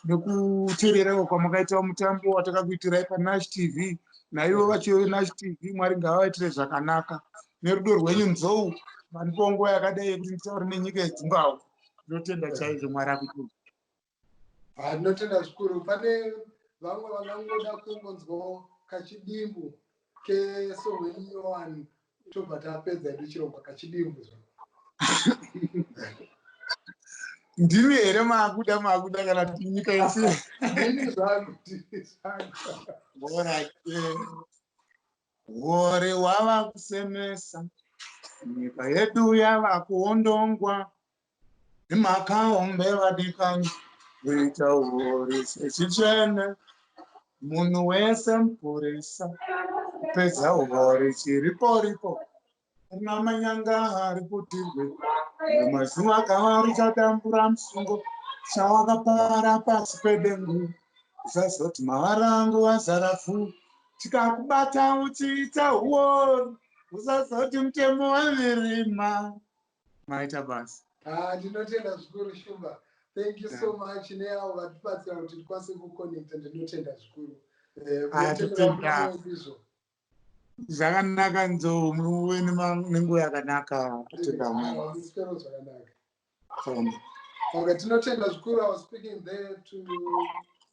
nekuteererawo kwamakaita mutambo watakakuitirai paNash TV. Naivo vachiyo Nash TV, Mwari ngavaitire zvakanaka. Nerudo rwenyu Nzou, manipawo nguva yakadai yekuti nditaure nenyika yeZimbabwe. Ndotenda chaizvo, Mwari akuti. Ndinotenda zvikuru. Pane vamwe vangangoda kungonzwawo kachidimbu kesongo yenyu tobva tapedza idu chirongwa. Kachidimbu ndimi here maakuda kana nyika yese? Ndini zvangu. Wore wava kusemesa, nyika yedu yava kuondongwa, nemakaombe vadikani, kuita hori sechichene, munhu wese mupurisa, kupedza hori chiripo-ripo, kuna manyanga ari kutirwe, nemazuva kava richatambura musungo, chawakapara pasi pedengu, usazoti mavarangu vazara fu, tikakubata uchiita huori, usazoti mutemo wevirima. Maita basi. Ndinotenda zvikuru Shumba. Thank you so much neavo vatibatsira kuti tikwanise kuconnecta. Ndinotenda zvikuru. Atotenda zvakanaka nzou muve nenguva yakanaka. Ndiswero zvakanaka. Okay, tinotenda zvikuru. I was speaking there to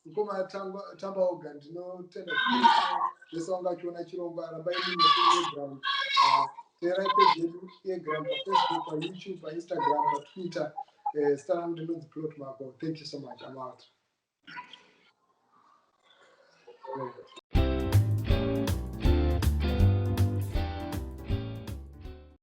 Mukoma TAMBAOGA. Ndinotenda zvikuru zvese wanga uchiona chirongwa Rambai Makashinga terai page yedu yeground paFacebook, paYouTube, paInstagram, paTwitter. Stand ndinonzi Plot Marco. Thank you so much. I'm out.